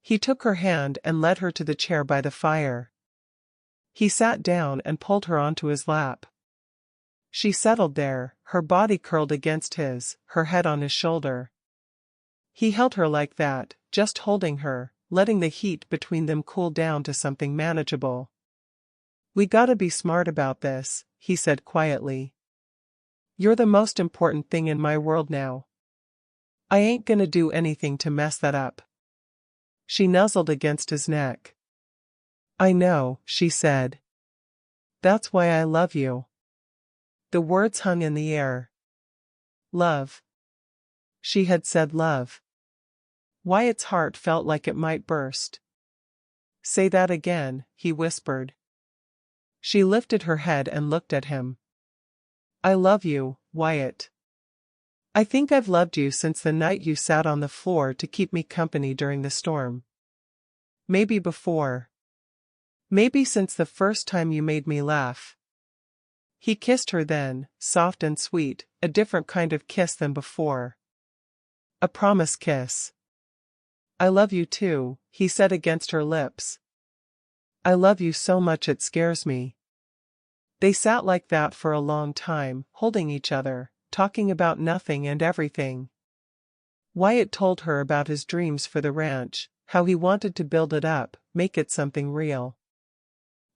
He took her hand and led her to the chair by the fire. He sat down and pulled her onto his lap. She settled there, her body curled against his, her head on his shoulder. He held her like that, just holding her, letting the heat between them cool down to something manageable. "We gotta be smart about this," he said quietly. "You're the most important thing in my world now. I ain't gonna do anything to mess that up." She nuzzled against his neck. "I know," she said. "That's why I love you." The words hung in the air. Love. She had said love. Wyatt's heart felt like it might burst. "Say that again," he whispered. She lifted her head and looked at him. "I love you, Wyatt. I think I've loved you since the night you sat on the floor to keep me company during the storm. Maybe before. Maybe since the first time you made me laugh." He kissed her then, soft and sweet, a different kind of kiss than before. A promise kiss. "I love you too," he said against her lips. "I love you so much it scares me." They sat like that for a long time, holding each other, talking about nothing and everything. Wyatt told her about his dreams for the ranch, how he wanted to build it up, make it something real.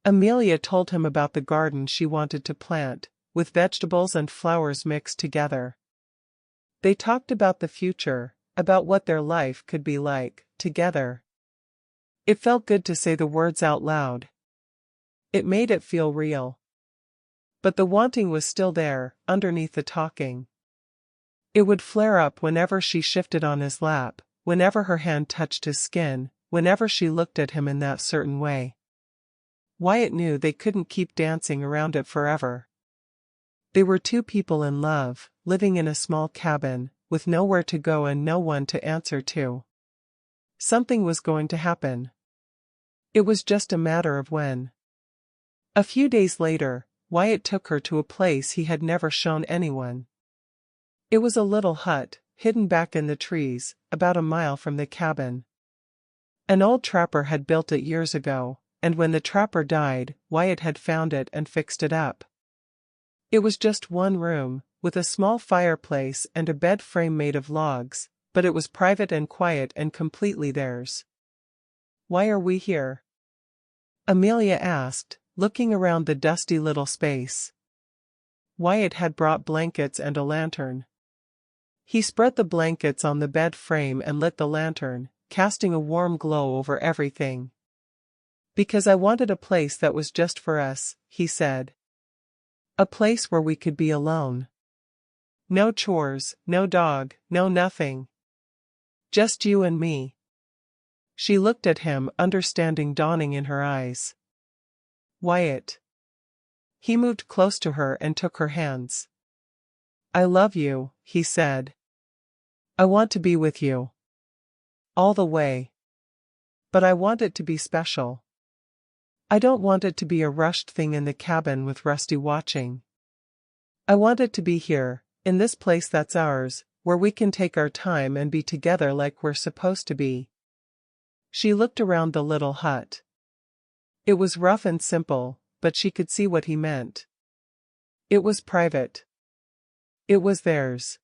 Amelia told him about the garden she wanted to plant, with vegetables and flowers mixed together. They talked about the future, about what their life could be like, together. It felt good to say the words out loud. It made it feel real. But the wanting was still there, underneath the talking. It would flare up whenever she shifted on his lap, whenever her hand touched his skin, whenever she looked at him in that certain way. Wyatt knew they couldn't keep dancing around it forever. They were two people in love, living in a small cabin, with nowhere to go and no one to answer to. Something was going to happen. It was just a matter of when. A few days later, Wyatt took her to a place he had never shown anyone. It was a little hut, hidden back in the trees, about a mile from the cabin. An old trapper had built it years ago, and when the trapper died, Wyatt had found it and fixed it up. It was just one room, with a small fireplace and a bed frame made of logs, but it was private and quiet and completely theirs. "Why are we here?" Amelia asked, looking around the dusty little space. Wyatt had brought blankets and a lantern. He spread the blankets on the bed frame and lit the lantern, casting a warm glow over everything. "Because I wanted a place that was just for us," he said. "A place where we could be alone. No chores, no dog, no nothing. Just you and me." She looked at him, understanding dawning in her eyes. "Wyatt." He moved close to her and took her hands. "I love you," he said. "I want to be with you. All the way. But I want it to be special. I don't want it to be a rushed thing in the cabin with Rusty watching. I want it to be here, in this place that's ours, where we can take our time and be together like we're supposed to be." She looked around the little hut. It was rough and simple, but she could see what he meant. It was private. It was theirs.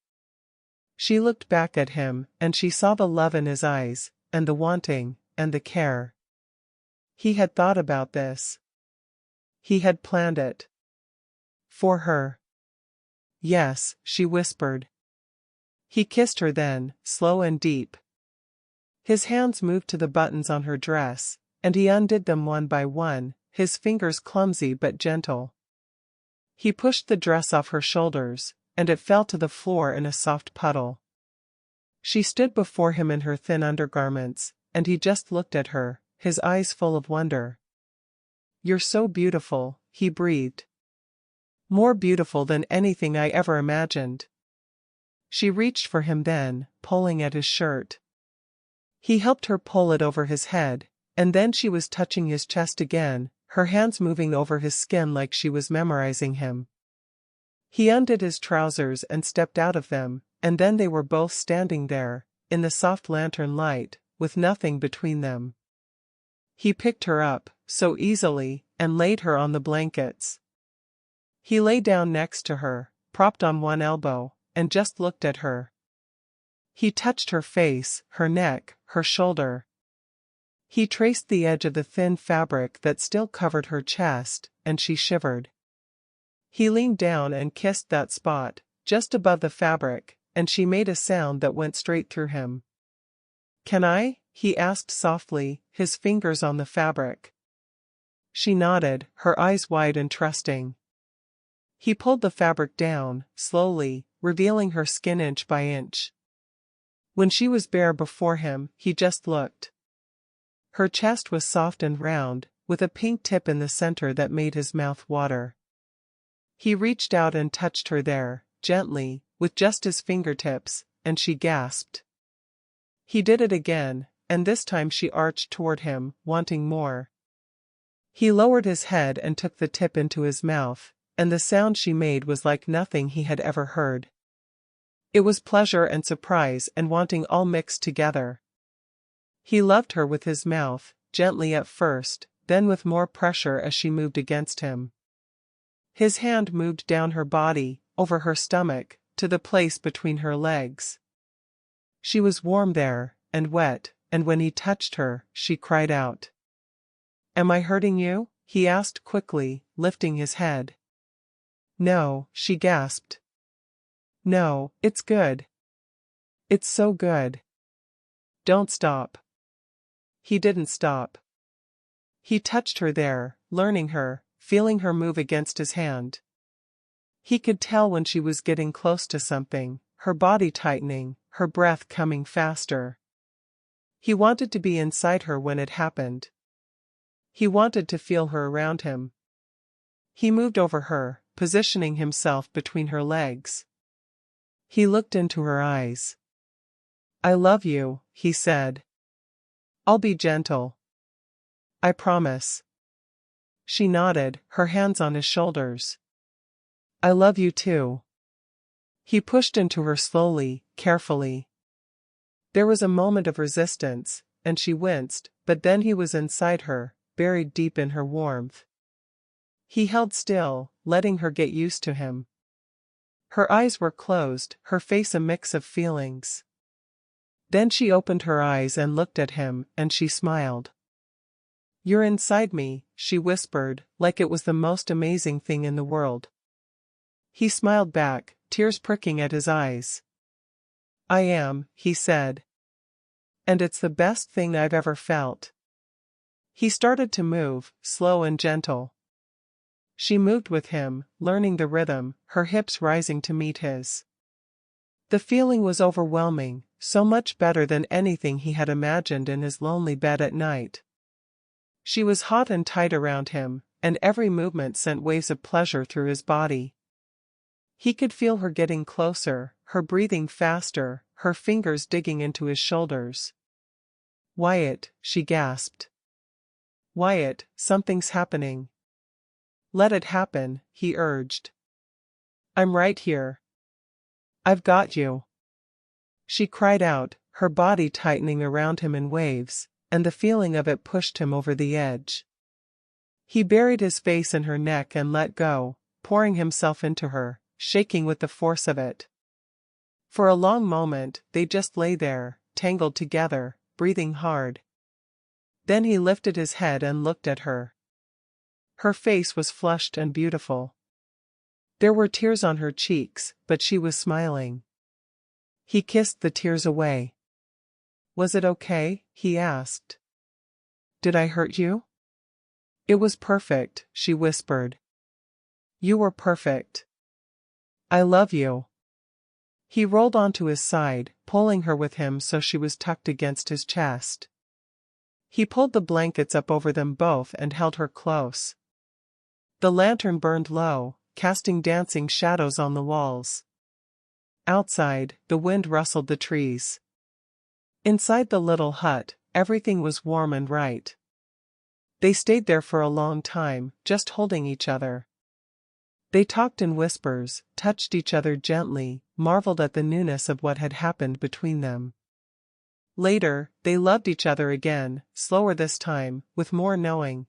She looked back at him, and she saw the love in his eyes, and the wanting, and the care. He had thought about this. He had planned it. For her. "Yes," she whispered. He kissed her then, slow and deep. His hands moved to the buttons on her dress, and he undid them one by one, his fingers clumsy but gentle. He pushed the dress off her shoulders, and it fell to the floor in a soft puddle. She stood before him in her thin undergarments, and he just looked at her, his eyes full of wonder. "You're so beautiful," he breathed. "More beautiful than anything I ever imagined." She reached for him then, pulling at his shirt. He helped her pull it over his head, and then she was touching his chest again, her hands moving over his skin like she was memorizing him. He undid his trousers and stepped out of them, and then they were both standing there, in the soft lantern light, with nothing between them. He picked her up, so easily, and laid her on the blankets. He lay down next to her, propped on one elbow, and just looked at her. He touched her face, her neck, her shoulder. He traced the edge of the thin fabric that still covered her chest, and she shivered. He leaned down and kissed that spot, just above the fabric, and she made a sound that went straight through him. "Can I?" he asked softly, his fingers on the fabric. She nodded, her eyes wide and trusting. He pulled the fabric down, slowly, revealing her skin inch by inch. When she was bare before him, he just looked. Her chest was soft and round, with a pink tip in the center that made his mouth water. He reached out and touched her there, gently, with just his fingertips, and she gasped. He did it again, and this time she arched toward him, wanting more. He lowered his head and took the tip into his mouth, and the sound she made was like nothing he had ever heard. It was pleasure and surprise and wanting all mixed together. He loved her with his mouth, gently at first, then with more pressure as she moved against him. His hand moved down her body, over her stomach, to the place between her legs. She was warm there, and wet, and when he touched her, she cried out. "Am I hurting you?" he asked quickly, lifting his head. "No," she gasped. "No, it's good. It's so good. Don't stop." He didn't stop. He touched her there, learning her, feeling her move against his hand. He could tell when she was getting close to something, her body tightening, her breath coming faster. He wanted to be inside her when it happened. He wanted to feel her around him. He moved over her, positioning himself between her legs. He looked into her eyes. "I love you," he said. "I'll be gentle. I promise." She nodded, her hands on his shoulders. "I love you too." He pushed into her slowly, carefully. There was a moment of resistance, and she winced, but then he was inside her, buried deep in her warmth. He held still, letting her get used to him. Her eyes were closed, her face a mix of feelings. Then she opened her eyes and looked at him, and she smiled. "You're inside me," she whispered, like it was the most amazing thing in the world. He smiled back, tears pricking at his eyes. "I am," he said. "And it's the best thing I've ever felt." He started to move, slow and gentle. She moved with him, learning the rhythm, her hips rising to meet his. The feeling was overwhelming, so much better than anything he had imagined in his lonely bed at night. She was hot and tight around him, and every movement sent waves of pleasure through his body. He could feel her getting closer, her breathing faster, her fingers digging into his shoulders. "Wyatt," she gasped. "Wyatt, something's happening." "Let it happen," he urged. "I'm right here. I've got you." She cried out, her body tightening around him in waves, and the feeling of it pushed him over the edge. He buried his face in her neck and let go, pouring himself into her, shaking with the force of it. For a long moment, they just lay there, tangled together, breathing hard. Then he lifted his head and looked at her. Her face was flushed and beautiful. There were tears on her cheeks, but she was smiling. He kissed the tears away. "Was it okay?" he asked. "Did I hurt you?" "It was perfect," she whispered. "You were perfect. I love you." He rolled onto his side, pulling her with him so she was tucked against his chest. He pulled the blankets up over them both and held her close. The lantern burned low, casting dancing shadows on the walls. Outside, the wind rustled the trees. Inside the little hut, everything was warm and right. They stayed there for a long time, just holding each other. They talked in whispers, touched each other gently, marveled at the newness of what had happened between them. Later, they loved each other again, slower this time, with more knowing.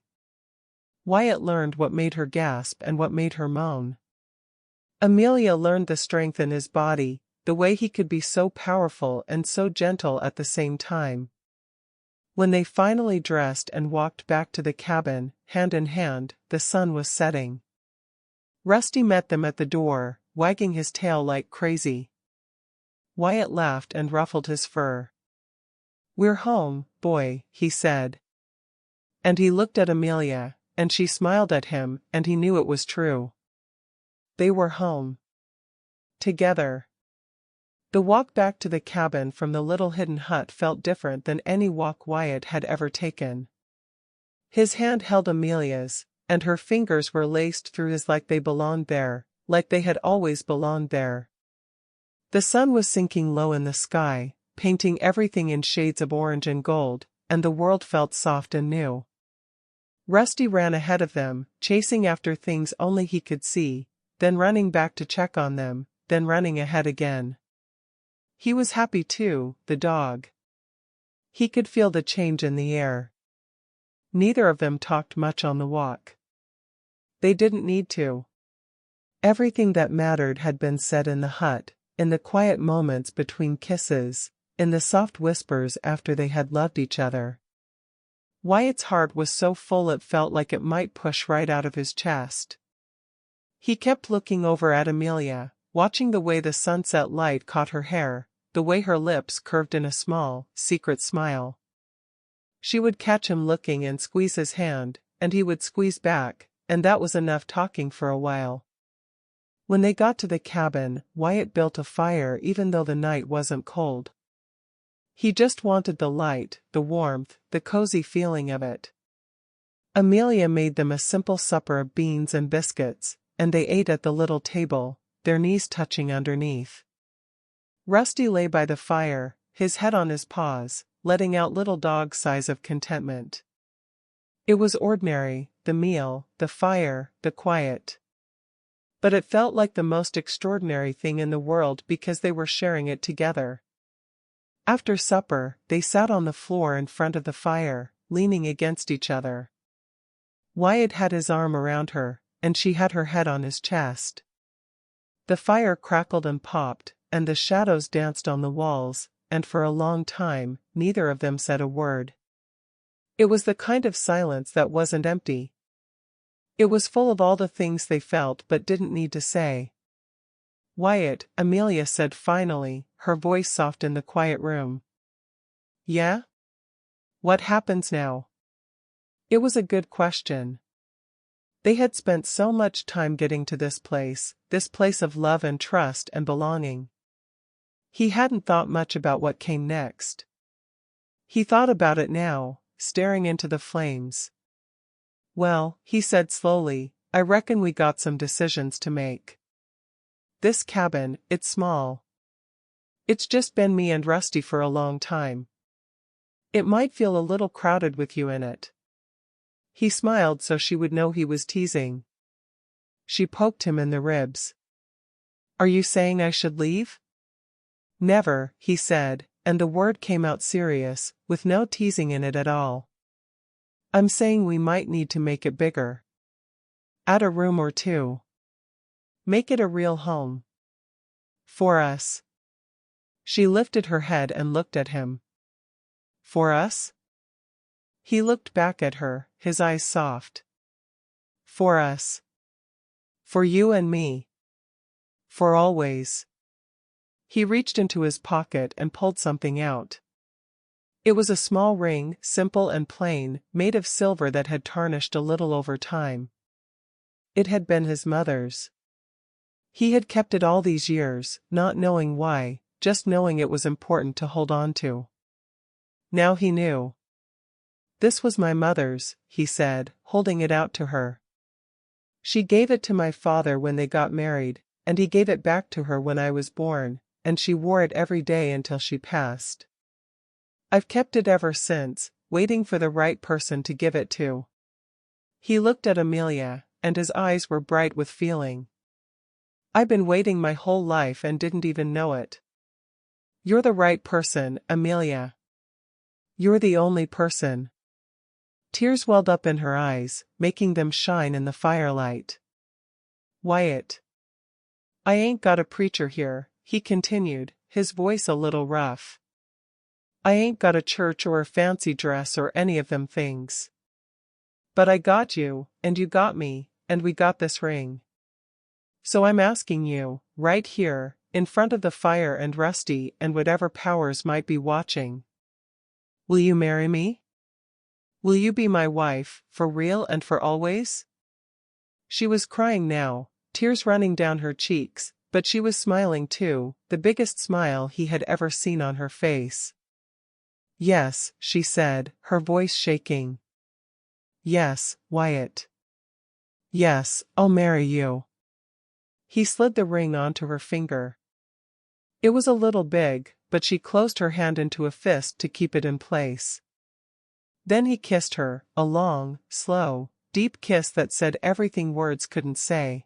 Wyatt learned what made her gasp and what made her moan. Amelia learned the strength in his body, the way he could be so powerful and so gentle at the same time. When they finally dressed and walked back to the cabin, hand in hand, the sun was setting. Rusty met them at the door, wagging his tail like crazy. Wyatt laughed and ruffled his fur. "We're home, boy," he said. And he looked at Amelia, and she smiled at him, and he knew it was true. They were home. Together. The walk back to the cabin from the little hidden hut felt different than any walk Wyatt had ever taken. His hand held Amelia's, and her fingers were laced through his like they belonged there, like they had always belonged there. The sun was sinking low in the sky, painting everything in shades of orange and gold, and the world felt soft and new. Rusty ran ahead of them, chasing after things only he could see, then running back to check on them, then running ahead again. He was happy too, the dog. He could feel the change in the air. Neither of them talked much on the walk. They didn't need to. Everything that mattered had been said in the hut, in the quiet moments between kisses, in the soft whispers after they had loved each other. Wyatt's heart was so full it felt like it might push right out of his chest. He kept looking over at Amelia, watching the way the sunset light caught her hair, the way her lips curved in a small, secret smile. She would catch him looking and squeeze his hand, and he would squeeze back, and that was enough talking for a while. When they got to the cabin, Wyatt built a fire even though the night wasn't cold. He just wanted the light, the warmth, the cozy feeling of it. Amelia made them a simple supper of beans and biscuits, and they ate at the little table, their knees touching underneath. Rusty lay by the fire, his head on his paws, letting out little dog sighs of contentment. It was ordinary, the meal, the fire, the quiet. But it felt like the most extraordinary thing in the world because they were sharing it together. After supper, they sat on the floor in front of the fire, leaning against each other. Wyatt had his arm around her, and she had her head on his chest. The fire crackled and popped, and the shadows danced on the walls, and for a long time, neither of them said a word. It was the kind of silence that wasn't empty. It was full of all the things they felt but didn't need to say. "Wyatt," Amelia said finally, her voice soft in the quiet room. "Yeah? What happens now?" It was a good question. They had spent so much time getting to this place of love and trust and belonging. He hadn't thought much about what came next. He thought about it now, staring into the flames. "Well," he said slowly, "I reckon we got some decisions to make. This cabin, it's small. It's just been me and Rusty for a long time. It might feel a little crowded with you in it." He smiled so she would know he was teasing. She poked him in the ribs. "Are you saying I should leave?" "Never," he said, and the word came out serious, with no teasing in it at all. "I'm saying we might need to make it bigger. Add a room or two. Make it a real home. For us." She lifted her head and looked at him. "For us?" He looked back at her, his eyes soft. "For us. For you and me. For always." He reached into his pocket and pulled something out. It was a small ring, simple and plain, made of silver that had tarnished a little over time. It had been his mother's. He had kept it all these years, not knowing why, just knowing it was important to hold on to. Now he knew. "This was my mother's," he said, holding it out to her. "She gave it to my father when they got married, and he gave it back to her when I was born, and she wore it every day until she passed. I've kept it ever since, waiting for the right person to give it to." He looked at Amelia, and his eyes were bright with feeling. "I've been waiting my whole life and didn't even know it. You're the right person, Amelia. You're the only person." Tears welled up in her eyes, making them shine in the firelight. "Wyatt. I ain't got a preacher here," he continued, his voice a little rough. "I ain't got a church or a fancy dress or any of them things. But I got you, and you got me, and we got this ring. So I'm asking you, right here, in front of the fire and Rusty and whatever powers might be watching. Will you marry me? Will you be my wife, for real and for always?" She was crying now, tears running down her cheeks, but she was smiling too, the biggest smile he had ever seen on her face. "Yes," she said, her voice shaking. "Yes, Wyatt. Yes, I'll marry you." He slid the ring onto her finger. It was a little big, but she closed her hand into a fist to keep it in place. Then he kissed her, a long, slow, deep kiss that said everything words couldn't say.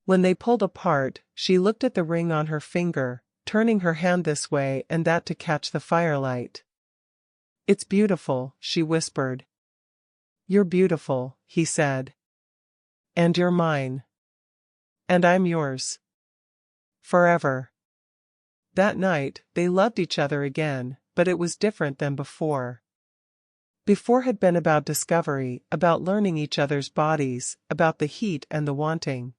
When they pulled apart, she looked at the ring on her finger, turning her hand this way and that to catch the firelight. "It's beautiful," she whispered. "You're beautiful," he said. "And you're mine. And I'm yours. Forever." That night, they loved each other again, but it was different than before. Before had been about discovery, about learning each other's bodies, about the heat and the wanting.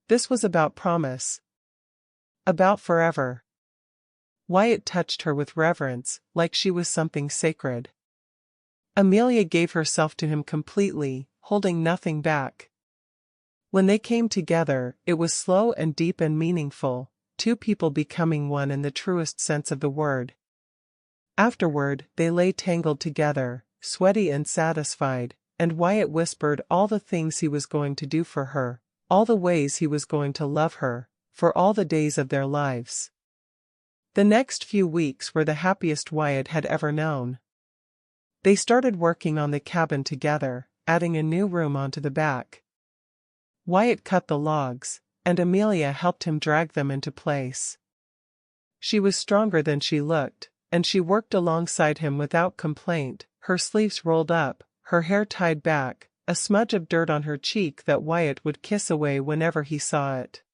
This was about promise. About forever. Wyatt touched her with reverence, like she was something sacred. Amelia gave herself to him completely, holding nothing back. When they came together, it was slow and deep and meaningful, two people becoming one in the truest sense of the word. Afterward, they lay tangled together, sweaty and satisfied, and Wyatt whispered all the things he was going to do for her, all the ways he was going to love her, for all the days of their lives. The next few weeks were the happiest Wyatt had ever known. They started working on the cabin together, adding a new room onto the back. Wyatt cut the logs, and Amelia helped him drag them into place. She was stronger than she looked, and she worked alongside him without complaint, her sleeves rolled up, her hair tied back, a smudge of dirt on her cheek that Wyatt would kiss away whenever he saw it.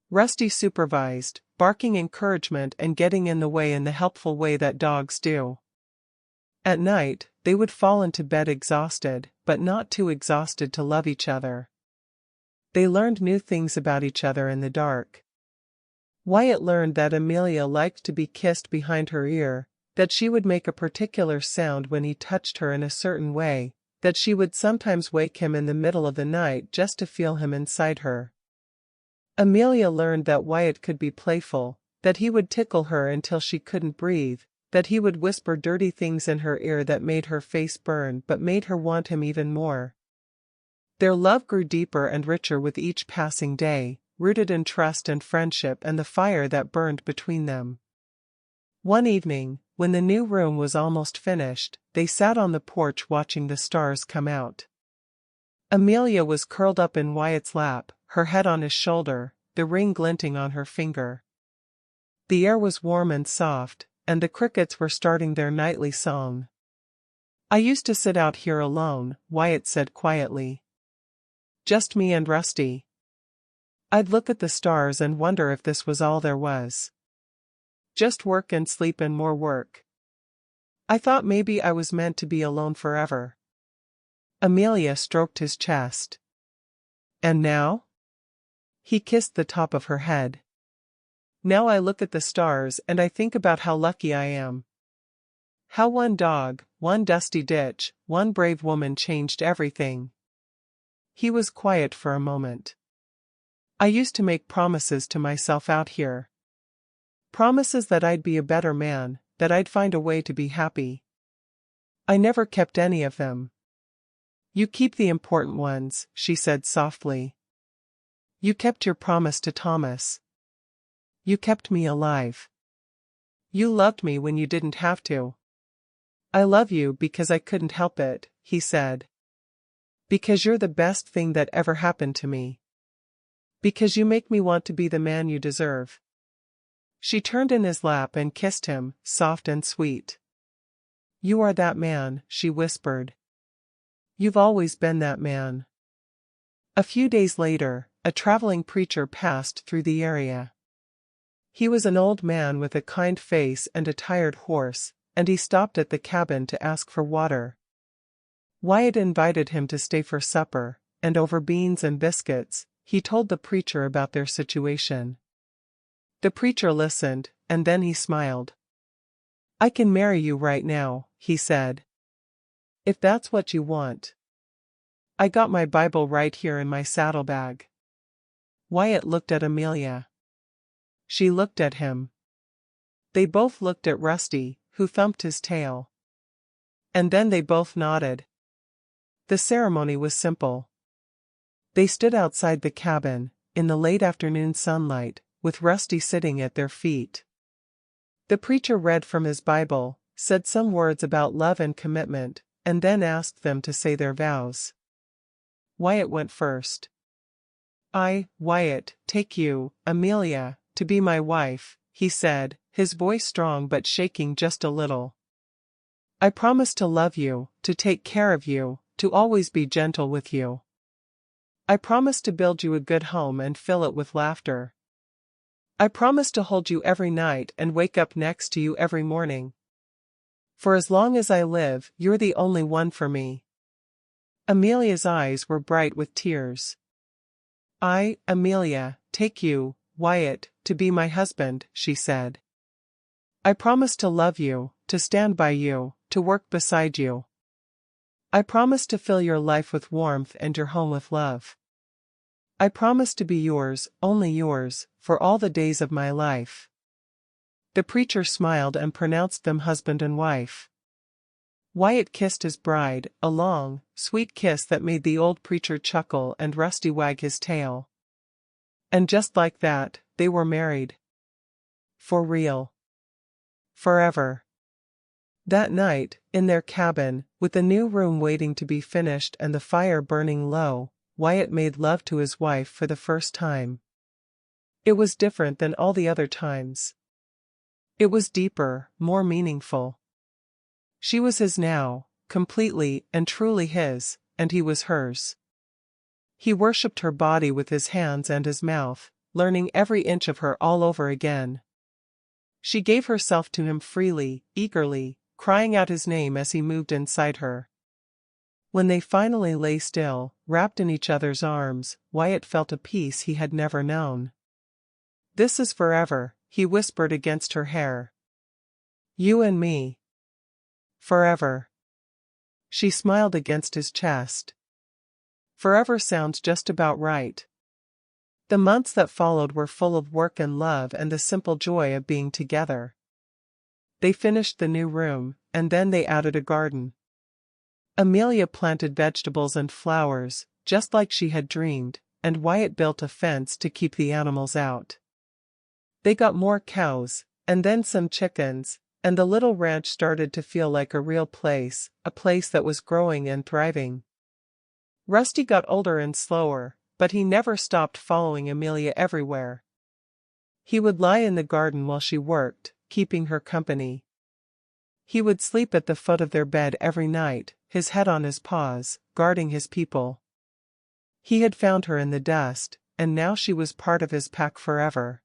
Rusty supervised, barking encouragement and getting in the way in the helpful way that dogs do. At night, they would fall into bed exhausted, but not too exhausted to love each other. They learned new things about each other in the dark. Wyatt learned that Amelia liked to be kissed behind her ear, that she would make a particular sound when he touched her in a certain way, that she would sometimes wake him in the middle of the night just to feel him inside her. Amelia learned that Wyatt could be playful, that he would tickle her until she couldn't breathe, that he would whisper dirty things in her ear that made her face burn but made her want him even more. Their love grew deeper and richer with each passing day, rooted in trust and friendship and the fire that burned between them. One evening, when the new room was almost finished, they sat on the porch watching the stars come out. Amelia was curled up in Wyatt's lap, her head on his shoulder, the ring glinting on her finger. The air was warm and soft, and the crickets were starting their nightly song. "I used to sit out here alone," Wyatt said quietly. "Just me and Rusty. I'd look at the stars and wonder if this was all there was. Just work and sleep and more work. I thought maybe I was meant to be alone forever." Amelia stroked his chest. "And now?" He kissed the top of her head. "Now I look at the stars and I think about how lucky I am. How one dog, one dusty ditch, one brave woman changed everything." He was quiet for a moment. "I used to make promises to myself out here. Promises that I'd be a better man, that I'd find a way to be happy. I never kept any of them." "You keep the important ones," she said softly. "You kept your promise to Thomas. You kept me alive. You loved me when you didn't have to." "I love you because I couldn't help it," he said. "Because you're the best thing that ever happened to me. Because you make me want to be the man you deserve." She turned in his lap and kissed him, soft and sweet. "You are that man," she whispered. "You've always been that man." A few days later, a traveling preacher passed through the area. He was an old man with a kind face and a tired horse, and he stopped at the cabin to ask for water. Wyatt invited him to stay for supper, and over beans and biscuits, he told the preacher about their situation. The preacher listened, and then he smiled. "I can marry you right now," he said. "If that's what you want. I got my Bible right here in my saddlebag." Wyatt looked at Amelia. She looked at him. They both looked at Rusty, who thumped his tail. And then they both nodded. The ceremony was simple. They stood outside the cabin, in the late afternoon sunlight, with Rusty sitting at their feet. The preacher read from his Bible, said some words about love and commitment, and then asked them to say their vows. Wyatt went first. "I, Wyatt, take you, Amelia, to be my wife," he said, his voice strong but shaking just a little. "I promise to love you, to take care of you, to always be gentle with you. I promise to build you a good home and fill it with laughter. I promise to hold you every night and wake up next to you every morning. For as long as I live, you're the only one for me." Amelia's eyes were bright with tears. "I, Amelia, take you, Wyatt, to be my husband," she said. "I promise to love you, to stand by you, to work beside you. I promise to fill your life with warmth and your home with love. I promise to be yours, only yours, for all the days of my life. The preacher smiled and pronounced them husband and wife. Wyatt kissed his bride, a long, sweet kiss that made the old preacher chuckle and Rusty wag his tail. And just like that, they were married. For real. Forever. That night, in their cabin, with the new room waiting to be finished and the fire burning low, Wyatt made love to his wife for the first time. It was different than all the other times. It was deeper, more meaningful. She was his now, completely and truly his, and he was hers. He worshipped her body with his hands and his mouth, learning every inch of her all over again. She gave herself to him freely, eagerly, crying out his name as he moved inside her. When they finally lay still, wrapped in each other's arms, Wyatt felt a peace he had never known. "This is forever," he whispered against her hair. "You and me. Forever." She smiled against his chest. Forever sounds just about right. The months that followed were full of work and love and the simple joy of being together. They finished the new room, and then they added a garden. Amelia planted vegetables and flowers, just like she had dreamed, and Wyatt built a fence to keep the animals out. They got more cows, and then some chickens, and the little ranch started to feel like a real place, a place that was growing and thriving. Rusty got older and slower, but he never stopped following Amelia everywhere. He would lie in the garden while she worked, keeping her company. He would sleep at the foot of their bed every night, his head on his paws, guarding his people. He had found her in the dust, and now she was part of his pack forever.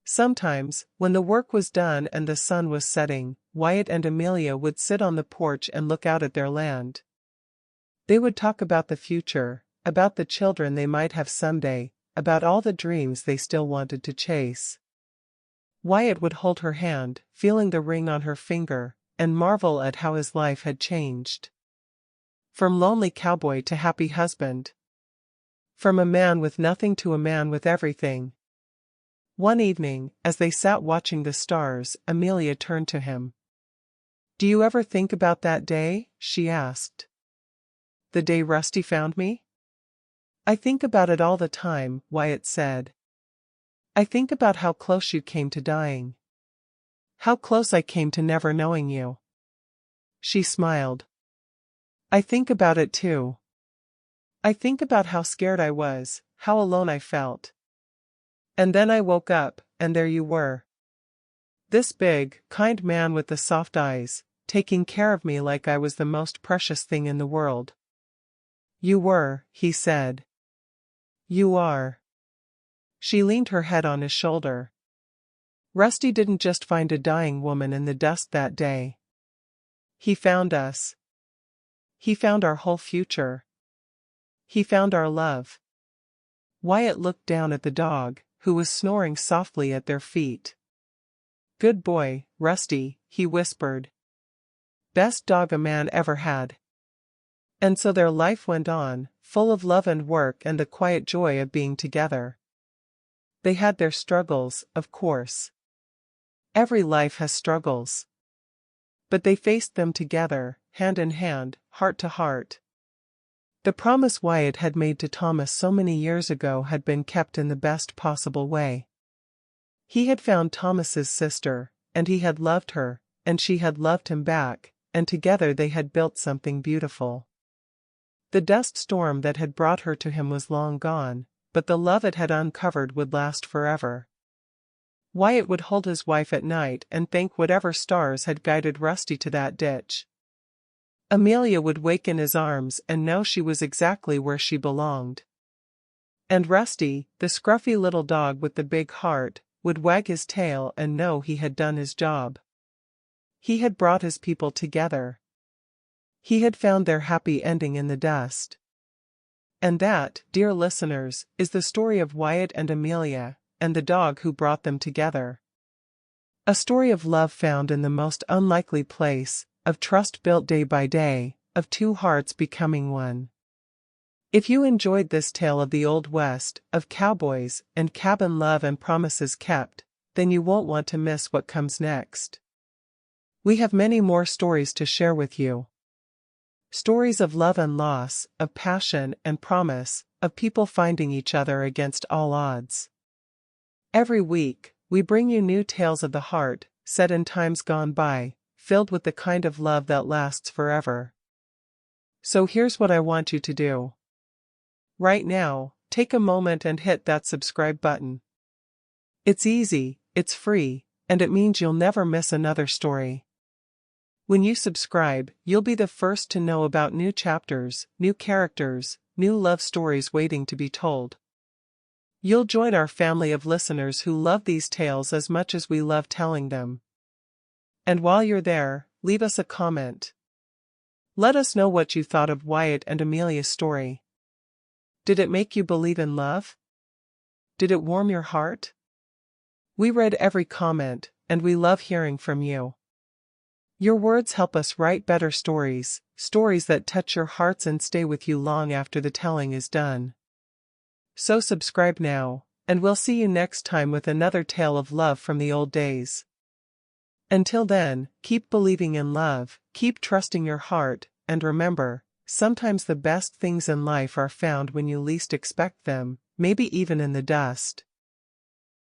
Sometimes, when the work was done and the sun was setting, Wyatt and Amelia would sit on the porch and look out at their land. They would talk about the future, about the children they might have someday, about all the dreams they still wanted to chase. Wyatt would hold her hand, feeling the ring on her finger, and marvel at how his life had changed. From lonely cowboy to happy husband. From a man with nothing to a man with everything. One evening, as they sat watching the stars, Amelia turned to him. "Do you ever think about that day?" she asked. "The day Rusty found me?" "I think about it all the time," Wyatt said. "I think about how close you came to dying. How close I came to never knowing you." She smiled. "I think about it too. I think about how scared I was, how alone I felt. And then I woke up, and there you were. This big, kind man with the soft eyes, taking care of me like I was the most precious thing in the world." "You were," he said. "You are." She leaned her head on his shoulder. "Rusty didn't just find a dying woman in the dust that day. He found us. He found our whole future. He found our love." Wyatt looked down at the dog, who was snoring softly at their feet. "Good boy, Rusty," he whispered. "Best dog a man ever had." And so their life went on, full of love and work and the quiet joy of being together. They had their struggles, of course. Every life has struggles. But they faced them together, hand in hand, heart to heart. The promise Wyatt had made to Thomas so many years ago had been kept in the best possible way. He had found Thomas's sister, and he had loved her, and she had loved him back, and together they had built something beautiful. The dust storm that had brought her to him was long gone, but the love it had uncovered would last forever. Wyatt would hold his wife at night and thank whatever stars had guided Rusty to that ditch. Amelia would wake in his arms and know she was exactly where she belonged. And Rusty, the scruffy little dog with the big heart, would wag his tail and know he had done his job. He had brought his people together. He had found their happy ending in the dust. And that, dear listeners, is the story of Wyatt and Amelia, and the dog who brought them together. A story of love found in the most unlikely place, of trust built day by day, of two hearts becoming one. If you enjoyed this tale of the Old West, of cowboys and cabin love and promises kept, then you won't want to miss what comes next. We have many more stories to share with you. Stories of love and loss, of passion and promise, of people finding each other against all odds. Every week, we bring you new tales of the heart, set in times gone by, filled with the kind of love that lasts forever. So here's what I want you to do. Right now, take a moment and hit that subscribe button. It's easy, it's free, and it means you'll never miss another story. When you subscribe, you'll be the first to know about new chapters, new characters, new love stories waiting to be told. You'll join our family of listeners who love these tales as much as we love telling them. And while you're there, leave us a comment. Let us know what you thought of Wyatt and Amelia's story. Did it make you believe in love? Did it warm your heart? We read every comment, and we love hearing from you. Your words help us write better stories, stories that touch your hearts and stay with you long after the telling is done. So subscribe now, and we'll see you next time with another tale of love from the old days. Until then, keep believing in love, keep trusting your heart, and remember, sometimes the best things in life are found when you least expect them, maybe even in the dust.